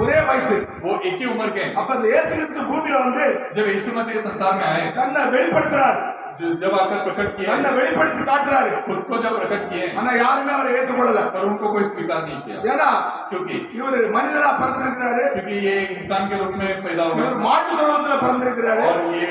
ஒரே வயசு, वो एक ही उम्र के हैं। அப்ப இந்த இயேசு கிறிஸ்து பூமியில வந்து जब यीशु मसीह संसार में आए, தன்னை வெளிப்படுத்துறாரு, जब आकर प्रकट किए, தன்னை வெளிப்படுத்தி காட்டுறாரு. खुद को जब प्रकट किए, ஆனா யாருமே அவரை ஏற்றுக்கொள்ளல. पर उनको कोई स्वीकार नहीं किया। ஏன்னா क्योंकि இவர் மனிதனா பிறந்திருக்கிறாரு, ये इंसान के रूप में पैदा हुआ இவர் है மாட்டு தொழுவத்துல பிறந்திருக்கிறாரு. और ये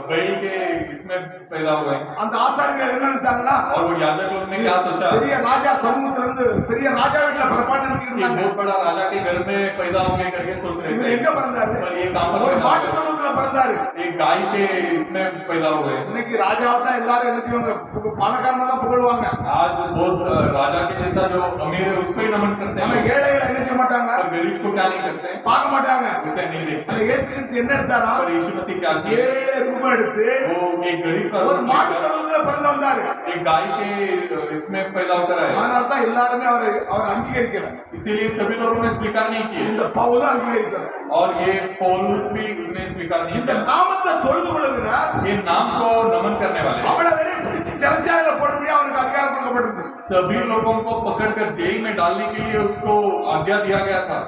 बैल के इसमें पैदा हुआ है। அந்த ஆசாரியர்கள் என்ன நினைச்சாங்கன்னா, और वो याजक लोग ने क्या सोचा பெரிய ராஜா சமூகத்துல இருந்து பெரிய ராஜா வீட்டுல பிறப்பாட்டு कि இருந்தாங்க. बहुत बड़ा राजा के घर में पैदा होंगे करके सोच रहे இவர் थे। எங்க பிறந்தாரு? पर ये काम पर ஒரு पैदा மாட்டு हुआ। தொழுவத்துல பிறந்தாரு. एक गाय के इसमें पैदा हुए। இன்னைக்கு ராஜாவை தான் எல்லாரும் என்ன செய்வாங்க, பணக்காரனா தான் புகழ்வாங்க. आज बहुत राजा के जैसा जो अमीर है उसको ही नमन करते நம்ம हैं, ஏழைகளை என்ன செய்ய மாட்டாங்க, और गरीब को क्या नहीं करते हैं, பார்க்க மாட்டாங்க. उसे नहीं देखते। அந்த இயேசு கிறிஸ்து என்ன எடுத்தாரா, पर यीशु मसीह क्या किए, 7 ரூபாய் எடுத்து वो एक गरीब का ஒரு रूप மாட்டு लेकर தொழுவத்துல பிறந்து வந்தாரு. एक गाय के इसमें पैदा होकर आए। அதனால தான் எல்லாருமே அவர் அங்கீகரிக்கல. इसीलिए सभी लोगों ने स्वीकार नहीं किए, இந்த பவுலும் अंगीகரிக்கல. और ये पौलुस भी उसने स्वीकार नहीं இந்த किया। நாமத்தை தொழுது கொள்ளுகிறார், ये नाम को नमन करने वाले அவளை வரை பிடிச்சு சிறைச்சாலையில போடும்படியா அவனுக்கு அதிகாரம் கொடுக்கப்பட்டிருக்கு. सभी लोगों को पकड़कर जेल में डालने के लिए उसको आज्ञा दिया गया था।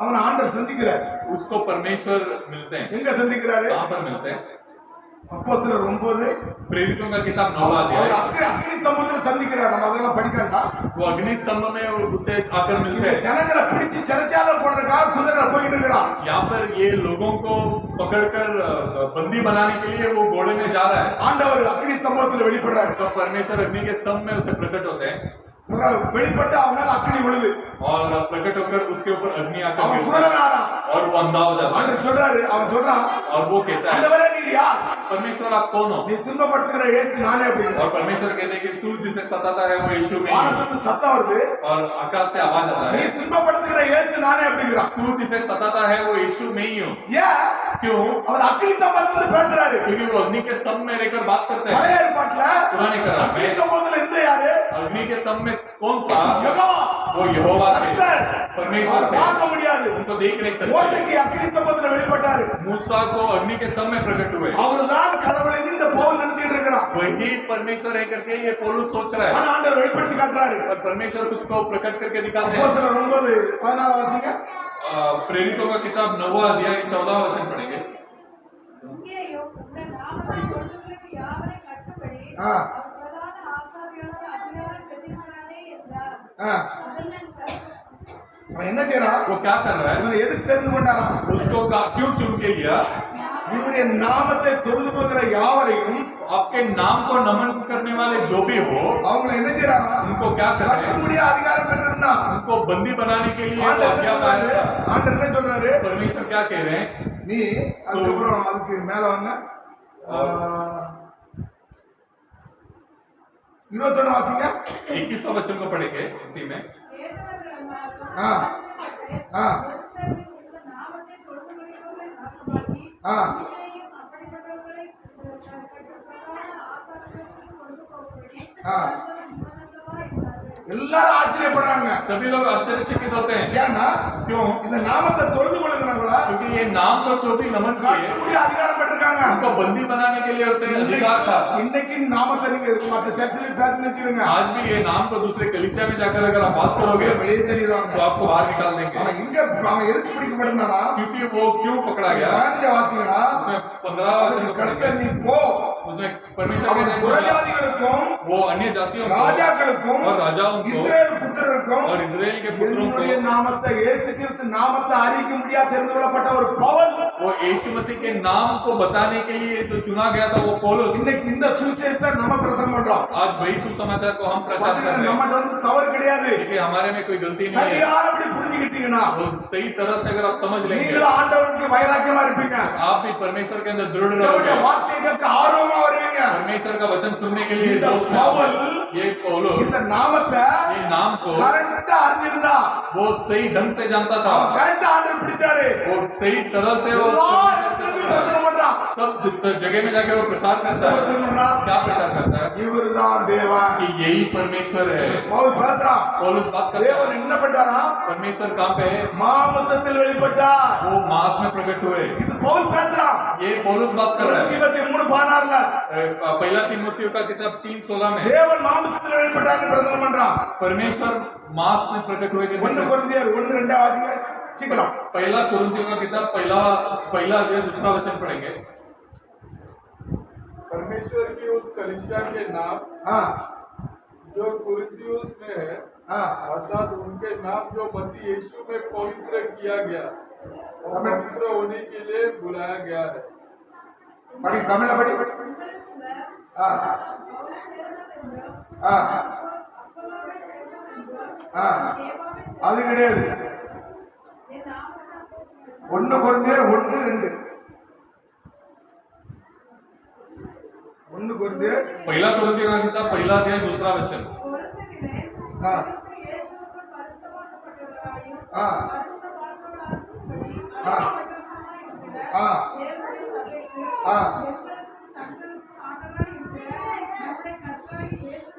அவனை ஆண்டவர் சந்திக்கிறார். उसको परमेश्वर मिलते हैं। எங்க சந்திக்கிறாரு? कहाँ पर मिलते हैं? அப்போஸ்தலர் 9 प्रेरितों का किताब 9 அவர் अध्याय। அக்னி தம்பத்துல சந்திக்கிறார். நம்ம அதெல்லாம் படிக்கலாம். वो अग्नि स्तंभ में उससे आकर मिलते हैं। ஜனங்களை பிடிச்சு சிறைச்சாலை போடுறதுக்காக குதிரை போயிட்டு இருக்கிறான். यहाँ पर ये लोगों को पकड़कर बंदी बनाने के लिए वो घोड़े में जा रहा है। ஆண்டவர் அக்னி தம்பத்துல வெளிப்படுறாரு. तो परमेश्वर अग्नि के स्तंभ में उसे प्रकट होते हैं, வெளிப்பட்டு அவன் மேல அக்னி விழுது. और प्रकट होकर उसके ऊपर अग्नि आकर அவன் गिरता है, குரலாரா और वो अंधा हो जाता है। ஆண்டவர் சொல்றாரு, அவன் சொல்றான், और वो कहता है, ஆண்டவரே நீர் யார்? परमेश्वर आप कौन हो? நீ துன்பப்படுத்துகிற இயேசு நானே அப்படின்னு. और परमेश्वर कहते हैं कि तू जिसे सताता है वो यीशु में ही है। வானத்துல சத்தம் வருது, और आकाश से आवाज आता நீ है, துன்பப்படுத்துகிற இயேசு நானே அப்படிங்கிறான். तू जिसे सताता है वो यीशु में ही हूँ। ஏன்? क्यों? அவர் அக்னி தம்பத்துல பேசுறாரு. क्योंकि वो अग्नि के स्तंभ में रहकर बात करते हैं। பழைய ஏற்பாட்டுல पुराने करार அக்னி में தம்பத்துல இருந்த யாரு? अग्नि के स्तंभ में कौन था? யெகோவா. वो यहोवा थे, கர்த்தர். परमेश्वर அவர் थे। பார்க்க முடியாது. उनको देख नहीं सकते। மோசேக்கு அக்னி தம்பத்துல வெளிப்பட்டாரு. मूसा को अग्नि के स्तंभ में प्रकट हुए। அவர்தான் கடவுளை இந்த பவுல் நினைச்சிட்டு இருக்கிறான். वही परमेश्वर है करके ये पौलुस सोच रहा है, ஆனா ஆண்டவர் வெளிப்படுத்தி காட்டுறாரு. और परमेश्वर खुद को प्रकट करके दिखाते हैं। அப்போஸ்தலர் 9:14 வாசிங்க. प्रेरितों का किताब 9 अध्याय 14 वचन पढ़ेंगे। இங்கேயும் இந்த நாமத்தை கொண்டவர்களுக்கு யாவரை கட்டுப்படி ஆ. அவர் பிரதான ஆசாரியரோடு அதிகாரம் பெற்றிருக்கிறாரே என்றார். ஆ. அதெல்லாம் அவன் என்ன செய்யறான்? वो क्या कर रहा है? இவன் எதுக்கு தெரிந்து கொண்டாரா? उसको क्यों चुन के लिया? இவருடைய நாமத்தை தொழுது கொள்கிற யாவரையும் आपके नाम को नमन करने वाले जो भी हो, அவங்களை என்ன செய்யறாங்க? उनको क्या कर रहे हैं? கட்டும்படியா அதிகாரம் பெற்றிருந்தான். उनको बंदी बनाने के लिए वो ஆண்டவர் आज्ञा என்ன पाया சொல்றாரு? था। ஆண்டவர் என்ன சொல்றாரு? परमेश्वर क्या कह रहे हैं? நீ அதுக்கப்புறம் அதுக்கு மேல வாங்க. 21 வாசிங்க. 21 वचन को पढ़ेंगे उसी में। ஆ. ஆ. இந்த நாமத்தை கொண்டவர்களை நாசமாக்கி ஆ. இங்கேயும் அப்படிப்பட்டவர்களை பிரதான ஆசாரியர்களுக்கு கொண்டு போகும்படி ஆ. நிபந்தனமா இருந்தார்கள். எல்லாரும் ஆச்சரியப்படுறாங்க. सभी लोग आश्चर्यचकित होते हैं। ஏன்னா क्यों? இந்த நாமத்தை தொழுது கொள்ளுகிறவங்களா क्योंकि ये नाम को जो भी नमन किए, கட்டும்படியா அதிகாரம் பெற்றிருக்காங்க. उनको बंदी बनाने के लिए उसे अधिकार था। இன்னைக்கு நாமத்தை நீங்க மற்ற சர்ச்சில் பேசி வச்சுருங்க. आज भी ये नाम को दूसरे कलीसिया में जाकर अगर आप बात करोगे வெளியே தெரியுறாங்க. तो आपको बाहर निकाल देंगे। ஆனா இங்க அவன் எதுக்கு பிடிக்கப்பட்டிருந்தானா? क्योंकि वो क्यों पकड़ा गया? 15 वाசிங்களா? उसमें 15 वचन को கர்த்தர் पढ़ेंगे। நீ போ. उसमें परमेश्वर அவன் कहते हैं புறஜாதிகளுக்கும் वो अन्य जातियों को ராஜாக்களுக்கும் और राजाओं को இஸ்ரவேல் புத்திரருக்கும் और इजराइल के पुत्रों என்னுடைய को நாமத்தை இயேசு கிறிஸ்து நாமத்தை அறிவிக்க முடியாது தெரிந்து கொள்ளப்பட்ட ஒரு பவுல் वो यीशु मसीह के नाम को बताने के लिए जो चुना गया था वो पौलुस। இன்னைக்கு இந்த சுவிசேஷத்தை நம்ம பிரசங்கம் பண்றோம். आज वही सुसमाचार को हम प्रचार कर பாத்தீங்கன்னா रहे हैं। நம்மகிட்ட வந்து தவறு கிடையாது. देखिए हमारे में कोई गलती नहीं है। சரியானபடி புரிஞ்சுக்கிட்டீங்கன்னா वो सही तरह से अगर आप समझ लेंगे, நீங்களும் ஆண்டவருக்கு வைராக்கியமா இருப்பீங்க. आप भी परमेश्वर के अंदर दृढ़ அவருடைய रहोगे, வார்த்தைகளுக்கு ஆர்வமா வருவீங்க. परमेश्वर का वचन सुनने के लिए இந்த जोश में பவுல் ये पौलुस இந்த நாமத்தை ये नाम को கரெக்டா அறிஞ்சிருந்தா वो सही ढंग से जानता था, அவன் கரெக்டா ஆண்டவர் பிடிச்சாரு वो सही तरह से वो எல்லா இடத்துலயும் பிரசங்கம் பண்றான் सब जगह में जाके वो प्रचार करता है। क्या प्रचार करता है? இவர்தான் தேவன் कि यही परमेश्वर है। பவுல் பேசுறான் पौलुस बात करता தேவன் है, என்ன பண்றாரா परमेश्वर कहाँ पे है? மாம்சத்தில் வெளிப்பட்டார் वो मांस में प्रकट हुए। இது பவுல் பேசுறான் ये पौलुस बात कर रहा है। தீமோத்தேயு 3:16 पहला तीमुथियुस का किताब 3:16 में தேவன் மாம்சத்தில் வெளிப்பட்டார்னு பிரசங்கம் பண்றான் परमेश्वर मांस में प्रकट हुए के 1 கொரிந்தியர் 1:2 வாசிங்க சீக்கிரம் पहला कुरिन्थियों का किताब पहला अध्याय दूसरा वचन पढ़ेंगे। परमेश्वर की उस कलीसिया के नाम ஆ जो कुरिन्थियुस में है, ஆ अर्थात उनके नाम जो मसीह यीशु में पवित्र किया गया और आमीन। पवित्र होने के लिए बुलाया गया है। படி தமிழ்ல படி உங்களில் சிலர் ஆ பவுலை சேர்ந்தவென்றும், ஆ அப்பொல்லோவை சேர்ந்தவென்றும், ஆ கேபாவை அது கிடையாது என் நாமத்தினால் 1 கொரிந்தியர் 1:2 1 கொரிந்தியர் पहला कुरिन्थियों का किताब पहला अध्याय दूसरा वचन। பொருந்துகிறேன். ஆ கிறிஸ்து இயேசுவுக்குள் பரிசுத்தமாக்கப்பட்டவர்களாயும், ஆ. பரிசுத்தவான்களாகும்படி ஆ. அழைக்கப்பட்டவர்களாய் இருக்கிற ஆ. தேவனுடைய சபைக்கு, ஆ. எங்களுக்கும் தங்களுக்கும் ஆண்டவராய் இருக்கிற நம்முடைய கர்த்தராகிய இயேசு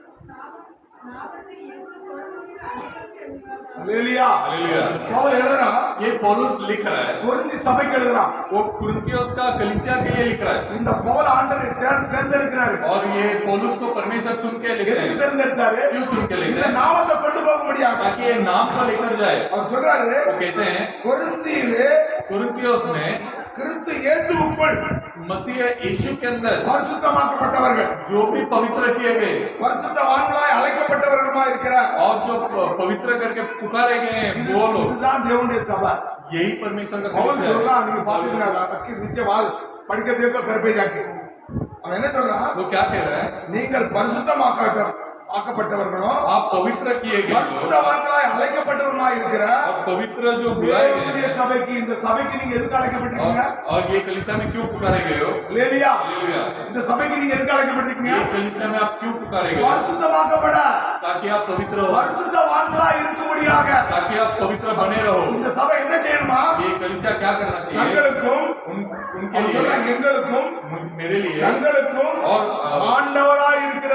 நாமத்தை எங்கு தொழுகிற அனைவருக்கும் எழுதுகிறார். அல்லேலூயா हालेलुया। பவுல் எழுதுறான் ये पौलुस लिख रहा है, கொரிந்தி சபைக்கு எழுதுறான் वो कुरिन्थियोस का कलीसिया के लिए लिख रहा है இந்த பவுல் ஆண்டவர் தேர்ந்தெடுக்கிறாரு और ये पौलुस को परमेश्वर चुन के लिख रहे எதுக்கு हैं। தேர்ந்தெடுத்தாரு क्यों चुन के लिख இந்த रहे हैं? நாமத்தை கொண்டு போக முடியாது ताकि ये नाम को लेकर जाए। அவர் சொல்றாரு वो कहते हैं கொரிந்தியிலே कुरिन्थियोस में கிறிஸ்து இயேசுவுக்குள் मसीह यीशु के अंदर பரிசுத்தமாக்கப்பட்டவர்கள் जो भी पवित्र किए गए பரிசுத்தவான்களாய் அழைக்கப்பட்டவர்களுமாய் இருக்கிறார் और जो पवित्र करके पुकारे गए हैं वो लोग, இதுதான் தேவனுடைய சபை यही परमेश्वर का பவுல் कलीसिया சொல்றான் है। நீங்க பாத்தீங்கன்னா அக்கி நிச்சயவாது படிக்க தேக்க கருப்பை ஜாக்கி அவன் என்ன சொல்றான் वो क्या कह रहा है? நீங்கள் ஆக்கப்பட்டவர்களும் आप पवित्र किए गए लोग பரிசுத்தவான்களாய் அழைக்கப்பட்டவருமாய் இருக்கிற और पवित्र जो बुलाए गए தேவனுடைய हैं, சபைக்கு இந்த சபைக்கு நீங்க எதுக்கு அழைக்கப்பட்டிருக்கீங்க और ये कलीसिया में क्यों पुकारे गए हो? லேலியா हालेलुया। இந்த சபைக்கு நீங்க எதுக்கு அழைக்கப்பட்டிருக்கீங்க ये कलीसिया में आप क्यों पुकारे गए हो? பரிசுத்தமாக்கப்பட ताकि आप पवित्र हो, பரிசுத்தவான்களாய் இருக்கும்படியாக ताकि आप पवित्र बने रहो। இந்த சபை என்ன செய்யணுமா ये कलीसिया क्या करना चाहिए? தங்களுக்கும் उनके लिए, எங்களுக்கும் मेरे लिए தங்களுக்கும் और ஆண்டவராய் இருக்கிற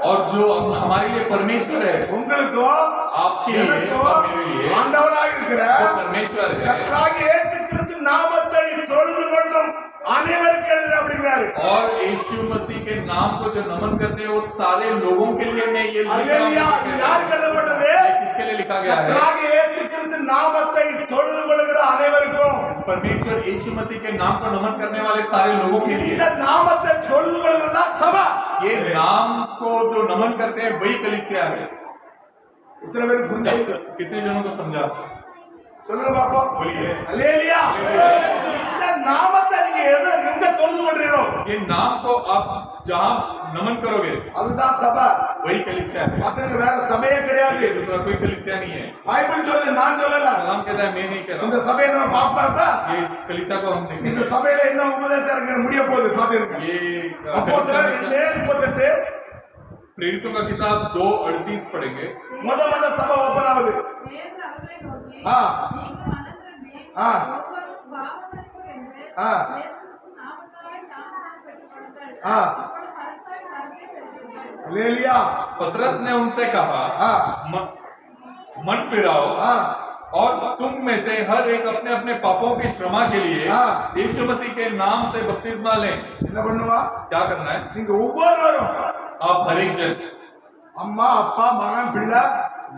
और जो हमारे लिए परमेश्वर है, உங்களுக்கும் आपके लिए और எனக்கும் मेरे लिए ஆண்டவராய் இருக்கிற वो परमेश्वर है। கர்த்தராகிய இயேசு கிறிஸ்து நாமத்தை தொழுது கொள்ளும் அனைவருக்கும் எழுதுற அப்படிங்கிறாரு और यीशु मसीह के नाम को जो नमन करते हैं वो सारे लोगों के लिए मैं ये लिख रहा அல்லேலூயா இது हूं। யாருக்கு எழுதப்பட்டது ये किसके लिए लिखा गया है? கர்த்தராகிய இயேசு கிறிஸ்து நாமத்தை தொழுது கொள்ளுகிற அனைவருக்கும் परमेश्वर यीशु मसीह के नाम को नमन करने वाले सारे लोगों के लिए। இந்த நாமத்தை தொழுது கொள்ளுகிறதா சபை ये नाम को जो नमन करते हैं वही कलीसिया है। இத்தனை பேருக்கு புரிஞ்சு कितने जनों को समझा? சொல்லுங்க பாப்போம் बोलिए। அல்லேலூயா இந்த நாமத்தை நீங்க எங்க தொழுது கொள்றீங்களோ ये नाम को आप जहाँ नमन करोगे அதுதான் சபை वही कलीसिया है। மத்தவங்க வேற சபையே கிடையாது ये दूसरा कोई कलीसिया नहीं है। பைபிள் சொல்லு நான் சொல்லல कलाम कहता है मैं नहीं कह रहा இந்த हूँ। சபையை நம்ம பாப்பா ये कलीसिया को हम இந்த देखेंगे। சபையில என்ன உபதேசம் இருக்கு முடிய போகுது பாத்துருங்க ये அப்போஸ்தலர் कलीसिया में 2:38 प्रेरितों का किताब 2:38 पढ़ेंगे। முத சபை ஓபன் ஆகுது இயேசு அவர்களை நோக்கி, ஆ. நீங்கள் மனம் திரும்பி, ஆ. ஒவ்வொருவரும் பாவமன்னிப்பு என்று ஆ. இயேசு கிறிஸ்து நாமத்தாலே ஞானஸ்நானம் பெற்றுக்கொள்ளுங்கள். ஆ. அப்பொழுது பரிசுத்தாவி வரத்தை பெறுவீர்கள். அல்லேலூயா पतरस ने उनसे कहा, ஆ मन फिराओ ஆ और तुम में से हर एक अपने अपने पापों की क्षमा के लिए हाँ। यीशु मसीह के नाम से बपतिस्मा लें। என்ன பண்ணுவா क्या करना है? நீங்க ஒவ்வொருவரும் आप हर एक जन, அம்மா அப்பா மகன் பிள்ளை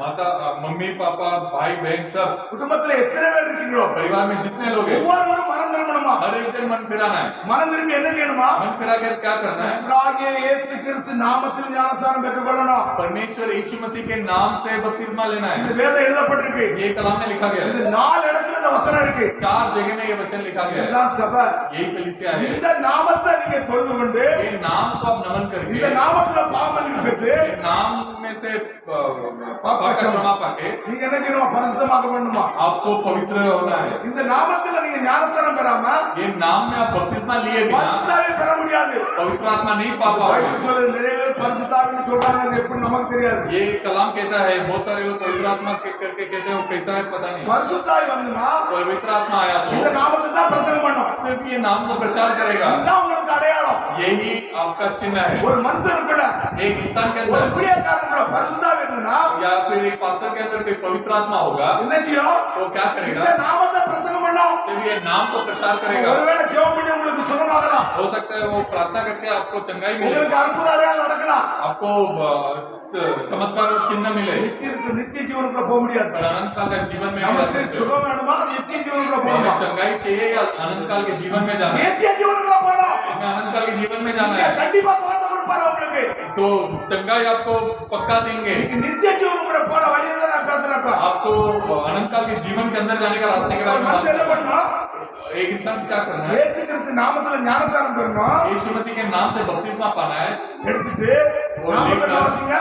माता, मम्मी, पापा, भाई, बहन, सब குடும்பத்துல எத்தனை பேர் இருக்கீங்களோ परिवार में जितने लोग हैं, ஒவ்வொருவரும் மனம் திரும்பணுமா हर एक जन मन फिराना है। மனம் திரும்பி என்ன செய்யணுமா मन फिरा कर क्या करना है? கர்த்தராகிய இயேசு கிறிஸ்து நாமத்தில் ஞானஸ்நானம் பெற்றுக்கொள்ளணும் परमेश्वर यीशु मसीह के नाम से बपतिस्मा लेना இது है। வேதம் எழுதப்பட்டிருக்கு ये कलाम में लिखा गया है। இது 4 இடத்துல இந்த வசனம் இருக்கு. 4 जगह में ये वचन लिखा गया है। இதுதான் சபை. यही कलीसिया है। இந்த நாமத்தை நீங்க தொழுது கொண்டு ये नाम को आप नमन करके, இந்த நாமத்துல பாவமன்னிப்பு பெற்று ये नाम में से पाप का क्षमा पाके நீங்க என்ன செய்யணும்? பரிசுத்தமாக பண்ணுமா? आपको पवित्र होना है। இந்த நாமத்துல நீங்க ஞானஸ்நானம் பெறாம ये नाम में आप बपतिस्मा लिए बिना பரிசுத்தாவை பெற முடியாது. पवित्र आत्मा नहीं पा पाओगे। பைபிள் சொல்லுது நிறைய பேர் பரிசுத்தாவின்னு சொல்றாங்க, அது எப்படி நமக்கு தெரியாது. ये कलाम कहता है, बहुत सारे लोग पवित्र आत्मा करके कहते हैं, वो कैसा है पता नहीं। பரிசுத்தாவி வந்துனா पवित्र आत्मा आया இந்த तो நாமத்தை தான் பிரசங்கம் பண்ணும். सिर्फ ये नाम को प्रचार करेगा। இதுதான் உங்களுக்கு அடையாளம். यही आपका चिन्ह है। ஒரு மனுஷனுக்குள்ள एक इंसान के ஒரு अंदर ஊழியக்காரனுக்குள்ள பரிசுத்தாவி இருந்தா या फिर एक पास्टर के अंदर कोई पवित्र आत्मा होगा என்ன செய்யும்? तो क्या இந்த करेगा? நாமத்தை பிரசங்கம் பண்ணும். सिर्फ ये नाम को प्रचार करेगा। ஒருவேளை ஜெபம் பண்ணி உங்களுக்கு சுகமாகலாம், हो सकता है वो प्रार्थना करके आपको चंगाई मिले, உங்களுக்கு அற்புத அடையாளம் நடக்கலாம். आपको चमत्कार और चिन्ह मिले, நித்திய ஜீவனுக்குள்ள போக முடியாது. पर अनंत काल के जीवन में நமக்கு जा सकते हो। சுகம் வேணுமா? நித்திய ஜீவனுக்குள்ள हमें போகணும். चंगाई चाहिए या अनंत काल के जीवन में जाना है? நித்திய ஜீவனுக்குள்ள போகணும். हमें अनंत काल के जीवन में जाना இங்க है கண்டிப்பா சுகத்தை கொடுப்பாரு உங்களுக்கு. तो चंगाई आपको पक्का देंगे। நீங்க நித்திய ஜீவனுக்குள்ள போற வழியில நான் பேசுறப்ப आपको अनंत काल के जीवन के अंदर जाने का रास्ते के ஒரு बारे में बात மனுஷன் என்ன कर रहे பண்ணணும்? हैं। एक इंसान क्या करना है? இயேசு கிறிஸ்து நாமத்துல ஞானஸ்நானம் பெறணும். यीशु मसीह के नाम से बपतिस्मा पाना है। எடுத்துட்டு நாமத்தை வாசிங்க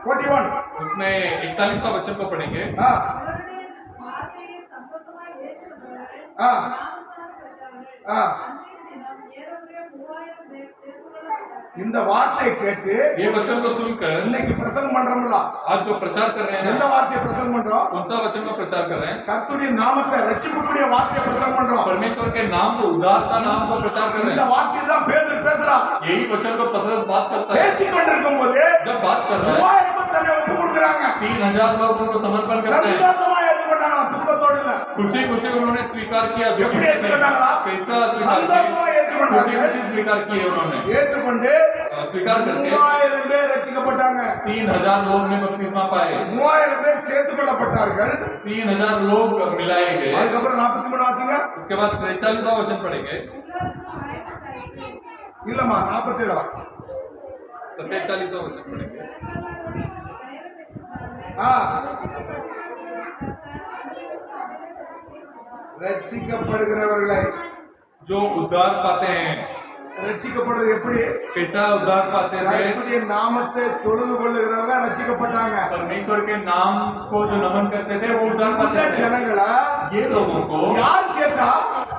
41. उसमें 41वां वचन को पढ़ेंगे। ஆ அவருடைய வார்த்தையை சந்தோஷமாய் ஏற்றுக்கொண்டவர்கள் ஆ ஞானஸ்நானம் பெற்றவர்கள் ஆ அன்றைய தினம் ஏறக்குறைய 3000 பேர் சேர்த்துக்கொள்ளப்பட்டார்கள். இந்த வார்த்தையை கேட்டு ये वचन को सुनकर இன்னைக்கு பிரசங்கம் பண்றோம்ல, आज जो प्रचार कर रहे எந்த हैं, வார்த்தையை பிரசங்கம் பண்றோம்? कौन सा वचन को प्रचार कर रहे हैं? கர்த்தருடைய நாமத்தை ரட்சிக்கக்கூடிய வார்த்தையை பிரசங்கம் பண்றோம். परमेश्वर के नाम को, उद्धारता नाम को प्रचार कर रहे இந்த हैं। வார்த்தையை தான் பேதுரு பேசுறான். यही वचन को पतरस बात करता है। பேசிக் கொண்டிருக்கும் போது जब बात कर रहे हैं 3000 பேர் தன்னை ஒப்பு கொடுக்குறாங்க. 3000 लोग उनको समर्पण करते हैं। சந்தோஷமா ஏற்றுக்கொண்டாங்க, துக்கத்தோடு இல்ல. खुशी खुशी उन्होंने स्वीकार किया। எப்படி ஏற்றுக்கொண்டாங்களா? कैसा स्वीकार சந்தோஷமா किया? खुशी ஏற்றுக்கொண்டாங்க. खुशी स्वीकार किए उन्होंने। ஏற்றுக்கொண்டு स्वीकार करके 3000 பேர் ரட்சிக்கப்பட்டாங்க. 3000 लोग ने बपतिस्मा पाए। 3000 பேர் சேர்த்துக் கொள்ளப்பட்டார்கள். 3000 लोग मिलाए गए। அதுக்கப்புறம் 43 வாசிங்க. उसके बाद 43वां वचन पढ़ेंगे। எல்லாருக்கும் பயப்பட்டாயிற்று. இல்லம்மா 47 வாசி. 43वां वचन पढ़ेंगे। எல்லாருடைய தயவு பெற்றுக்கொண்டார்கள். ஆ ரட்சிக்கப்பட்டவர்கள் ரட்சிக்கப்படுகிறவர்களை जो उद्धार पाते हैं, ரட்சிக்கப்படுறது எப்படி? कैसा उद्धार पाते थे? கர்த்தருடைய நாமத்தை தொழுது கொள்ளுகிறவங்க ரட்சிக்கப்பட்டாங்க. परमेश्वर के नाम को जो नमन करते थे वो उद्धार இந்த पाते थे। ஜனங்களை ये लोगों को யார் சேர்த்தா?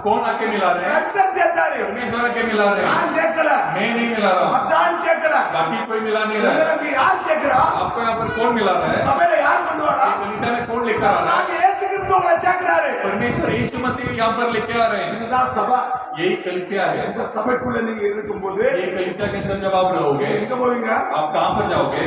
कौन आके मिला रहे हैं? கர்த்தர் சேர்த்தாரு. परमेश्वर आके मिला रहे हैं। நான் சேர்க்கல, मैं नहीं मिला रहा हूँ, மத்த ஆள் சேர்க்கல. बाकी कोई मिला नहीं रहा है। உங்களுக்கு யார் சேர்க்கிறா? आपको यहाँ पर कौन मिला रहा है? சபையில யார் கொண்டு வரா? कलीसिया में कौन लेकर आ रहा है? நாங்க ஏசு கிறிஸ்து உங்களை சேர்க்கிறாரு. परमेश्वर यीशु मसीह यहाँ पर लेके आ रहे हैं। இதுதான் சபை. यही कलीसिया है। இந்த சபைக்குள்ள நீங்க இருக்கும்போது ये कलीसिया के अंदर जब आप रहोगे, எங்க போவீங்க? आप कहाँ पर जाओगे?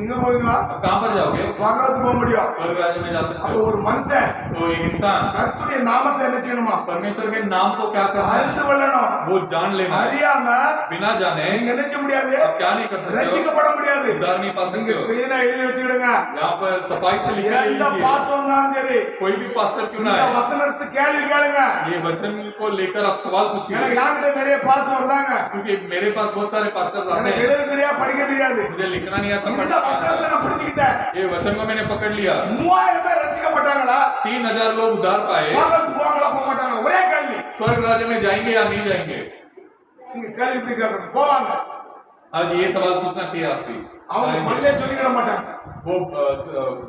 நீங்க போவீங்களா? आप कहाँ पर जाओगे? பரலோகத்துக்கு போக முடியும். स्वर्ग राज्य में जा सकते அப்ப हो। ஒரு மனுஷன் तो एक इंसान கர்த்தருடைய நாமத்தை என்ன செய்யணுமா? परमेश्वर के नाम को क्या करना है? அறிந்து கொள்ளணும். वो जान लेना है। அறியாம बिना जाने நீங்க என்ன செய்ய முடியாது? आप क्या नहीं कर सकते हो? ரட்சிக்கப்பட முடியாது. उद्धार नहीं पा நீங்க सकते हो। கிளீனா எழுதி வச்சுக்கிடுங்க. यहाँ पर सफाई से लिखा எந்த लीजिए। பாஸ்டர் வந்தாலும் சரி, कोई भी पास्टर क्यों ना இந்த है, வசனத்தை கேள்வி கேளுங்க. ये वचन को लेकर आप सवाल ஏன்னா पूछिए। யார்கிட்ட நிறைய பாஸ்டர் வந்தாங்க, क्योंकि मेरे पास बहुत सारे पास्टर्स आते எனக்கு हैं, எழுத தெரியாது, படிக்க தெரியாது. मुझे लिखना नहीं आता, இந்த पढ़ना आता வசனத்தை है। நான் பிடிச்சுக்கிட்டேன். ये वचन को मैंने पकड़ लिया। 3000 பேர் ரட்சிக்கப்பட்டாங்களா? 3000 लोग उद्धार पाए। பரலோகத்துக்கு போவாங்களா போக மாட்டாங்களா? ஒரே கேள்வி. स्वर्ग राज्य में जाएंगे या नहीं जाएंगे? நீங்க கேள்வி இப்படி கேட்கணும். போவாங்க. आज ये सवाल पूछना चाहिए आपसे। அவங்க जाएंगे। பதிலே சொல்லிக்கிட மாட்டாங்க. वो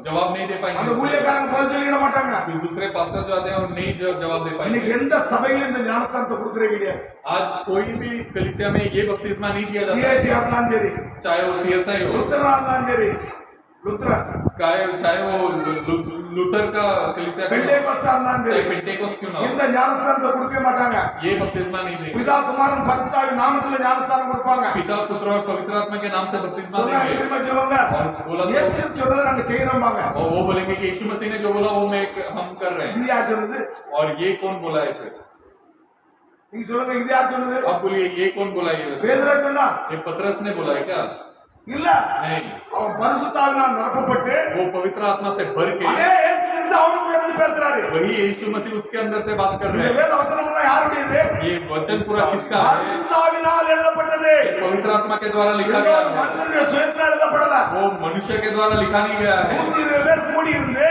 जवाब नहीं दे அந்த पाएंगे। ஊழியக்காரங்க பதில் சொல்லிக்கிட மாட்டாங்க. फिर दूसरे पास्टर जो आते हैं वो नहीं जवाब दे இன்னைக்கு पाएंगे। எந்த சபையிலும் இந்த ஞானஸ்தானத்தை கொடுக்கறே கிடையாது. आज कोई भी कलीसिया में ये बपतिस्मा नहीं दिया जाता है। சிஎஸ்சி இருந்தாலும் சரி, चाहे वो CSI हो, லுத்தரனா இருந்தாலும் சரி, லுத்தரன், चाहे वो लूथर का कलीसिया क्यों ना हो, பெண்டேகோஸ்தா இருந்தாலும் चाहे சரி, पेंटेकोस्ट क्यों ना இந்த हो, ஞானஸ்தானத்தை கொடுக்கவே மாட்டாங்க. ये बपतिस्मा नहीं देंगे। பிதா குமாரன் பரிசுத்தாவி நாமத்துல ஞானஸ்தானம் கொடுப்பாங்க. पिता पुत्र और पवित्र आत्मा के नाम से बपतिस्मा சொன்னா देंगे। திரும்ப சொல்லுவாங்க, और बोला तो- இயேசு சொன்னதை நாங்க செய்யறோம்பாங்க. और वो बोलेंगे कि यीशु मसीह ने जो बोला वो हम कर रहे हैं। இது யார் சொன்னது? और ये कौन बोला है फिर? நீங்க சொல்லுங்க, இது யார் சொன்னது? आप बोलिए ये कौन बोला है? பேதுரு சொன்னா ये पतरस ने बोला है क्या? இல்ல, नहीं, அவன் பரிசுத்தாவினால் நிரப்பப்பட்டு वो पवित्र आत्मा से भर के அதே இயேசு கிறிஸ்து அவனுக்கு இருந்து பேசுறாரு. वही यीशु मसीह उसके अंदर से बात कर இந்த रहे हैं। வேத வசனம்லாம் யாருடையது? ये वचन पूरा किसका है? பரிசுத்தாவினால் எழுதப்பட்டது. ये पवित्र आत्मा के द्वारा लिखा ஏதோ गया ஒரு है। மனிதனுடைய சுயத்தினால் எழுதப்படல. वो मनुष्य के द्वारा लिखा नहीं गया है। 120 பேர் கூடி இருந்து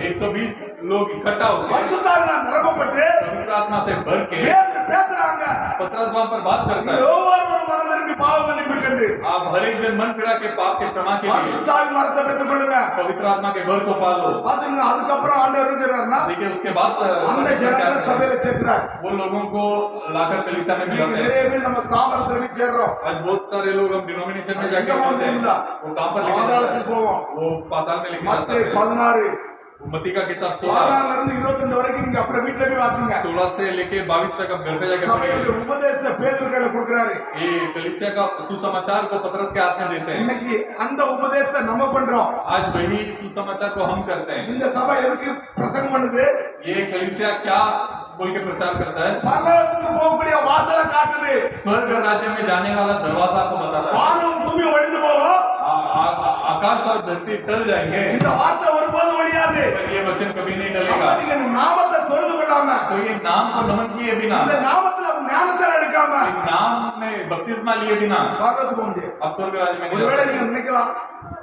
120 लोग इकट्ठा होकर பரிசுத்தாவினால் நிரப்பப்பட்டு पवित्र आत्मा से भर के பேதுரு பேசுறாங்க पतरस वहां पर बात करता है ஒவ்வொரு மனம் திரும்பி பாவ மன்னிப்பு கண்டு आप हर एक जन मन फिरा के पाप के क्षमा के लिए பரிசுத்தாவின் வரத்தை பெற்றுக் கொள்ளுங்க पवित्र आत्मा के भर को पालो। பாத்தீங்கன்னா அதுக்கப்புறம் ஆண்டவர் சொல்றாருன்னா देखिए उसके बाद அந்த ஜனங்களை சபையில சேர்க்கிறார் वो लोगों को लाकर कलीसिया में मिलाते हैं। நிறைய பேர் நம்ம தாமரத்துல போய் சேர்றோம் आज बहुत सारे लोग हम डिनोमिनेशन में जाके எங்க मिलते हैं। போகுதுங்களா? वो कहां पर लेके जाता பாதாளத்துக்கு है? போவோம் वो पाताल में लेके जाता மத்தேயு है। 16 मत्ती का किताब 16 16 இருந்து 22 வரைக்கும் நீங்க அப்புறம் வீட்ல போய் வாசிங்க 16 से लेके 22 तक आप घर पे जाकर சபையோட पढ़िए। உபதேசத்தை பேதுரு கையில கொடுக்கறாரு ये कलीसिया का सुसमाचार को पतरस के हाथ में देते हैं। இன்னைக்கு அந்த உபதேசத்தை நம்ம பண்றோம் आज वही सुसमाचार को हम करते हैं। இந்த சபை எதுக்கு பிரசங்கம் பண்ணுது ये कलीसिया क्या बोल के प्रचार करता है? பரலோகத்துக்கு போகக்கூடிய வாசலை காட்டுது स्वर्ग राज्य में जाने वाला दरवाजा को बताता है। வானம் பூமி ஒழிந்து போகும் आकाश और धरती टल जाएंगे இந்த வார்த்தை ஒருபோதும் ஒழியாது पर ये वचन कभी नहीं அப்ப टलेगा। நீங்க நாமத்தை தொழுது கொள்ளாம तो ये नाम को नमन किए बिना, இந்த நாமத்துல ஞானத்தை எடுக்காம इस नाम में बपतिस्मा लिए बिना பரலோகத்துக்கு போக முடியாது आप स्वर्ग राज्य में नहीं ஒருவேளை जा நீங்க सकते। நினைக்கலாம்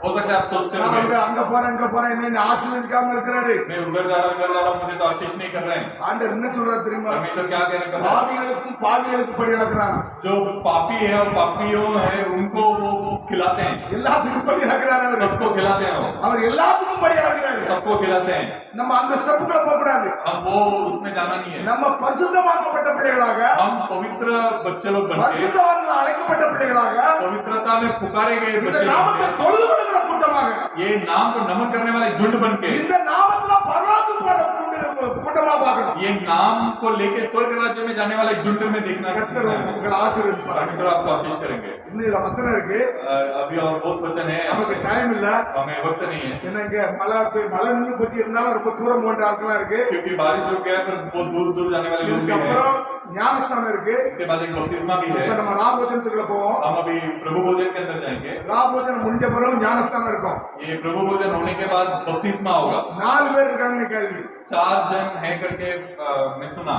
हो सकता है आप सोचते நான் होंगे அங்க போறேன் இங்க போறேன் என்ன ஆசீர்வதிக்காம இருக்கிறாரு मैं उधर जा रहा हूं मुझे तो आशीष नहीं कर रहे हैं। ஆண்டவர் என்ன சொல்றாரு தெரியுமா परमेश्वर क्या कहने कर रहा है? பாவிகளுக்கும் பாவிகளுக்கும் படி நடக்கிறாங்க जो पापी है और पापियों है उनको वो खिलाते हैं, எல்லாத்துக்கும் படி நடக்கிறாரு அவர் सबको खिलाते हैं, वो அவர் எல்லாத்துக்கும் படி நடக்கிறாரு सबको खिलाते हैं। நம்ம அந்த ஸ்டெப்புக்குள்ள போக கூடாது हम वो उसमें जाना नहीं है। நம்ம பரிசுத்தமாக்கப்பட்ட பிள்ளைகளாக हम पवित्र बच्चे लोग बन के பரிசுத்தவான்கள் அழைக்கப்பட்ட பிள்ளைகளாக पवित्रता में पुकारे गए இந்த बच्चे நாமத்தை बन தொழுது கொள்கிற கூட்டமாக के, ये नाम को नमन करने वाले झुंड बन के, இந்த நாமத்துல பரலோகத்துக்கு போற கூட்டமா பார்க்கணும் ये नाम को लेके स्वर्ग राज्य में जाने वाले झुंड में देखना கர்த்தர் है। உங்களை ஆசீர்வதிப்பார் परमेश्वर आपको आशीष करेंगे। இன்னும் இதுல வசனம் இருக்கு अभी और बहुत वचन है, நமக்கு டைம் இல்ல हमें वक्त नहीं है ஏன்னா இங்க மழை நின்று பத்தி இருந்தாலும் ரொம்ப தூரம் போன்ற ஆட்களா இருக்கு क्योंकि बारिश हो गया तो बहुत दूर दूर जाने वाले लोग भी हैं। இதுக்கப்புறம் ஞானஸ்தானம் இருக்கு इसके बाद एक बपतिस्मा भी है। இப்ப நம்ம ராபோஜனத்துக்குள்ள போவோம் हम अभी प्रभु भोजन के अंदर जाएंगे। ராபோஜனம் முடிஞ்ச பிறகு ஞானஸ்தானம் இருக்கும் ये प्रभु भोजन होने के बाद बपतिस्मा होगा। 4 பேர் இருக்காங்க கேள்வி 4 जन है करके मैं सुना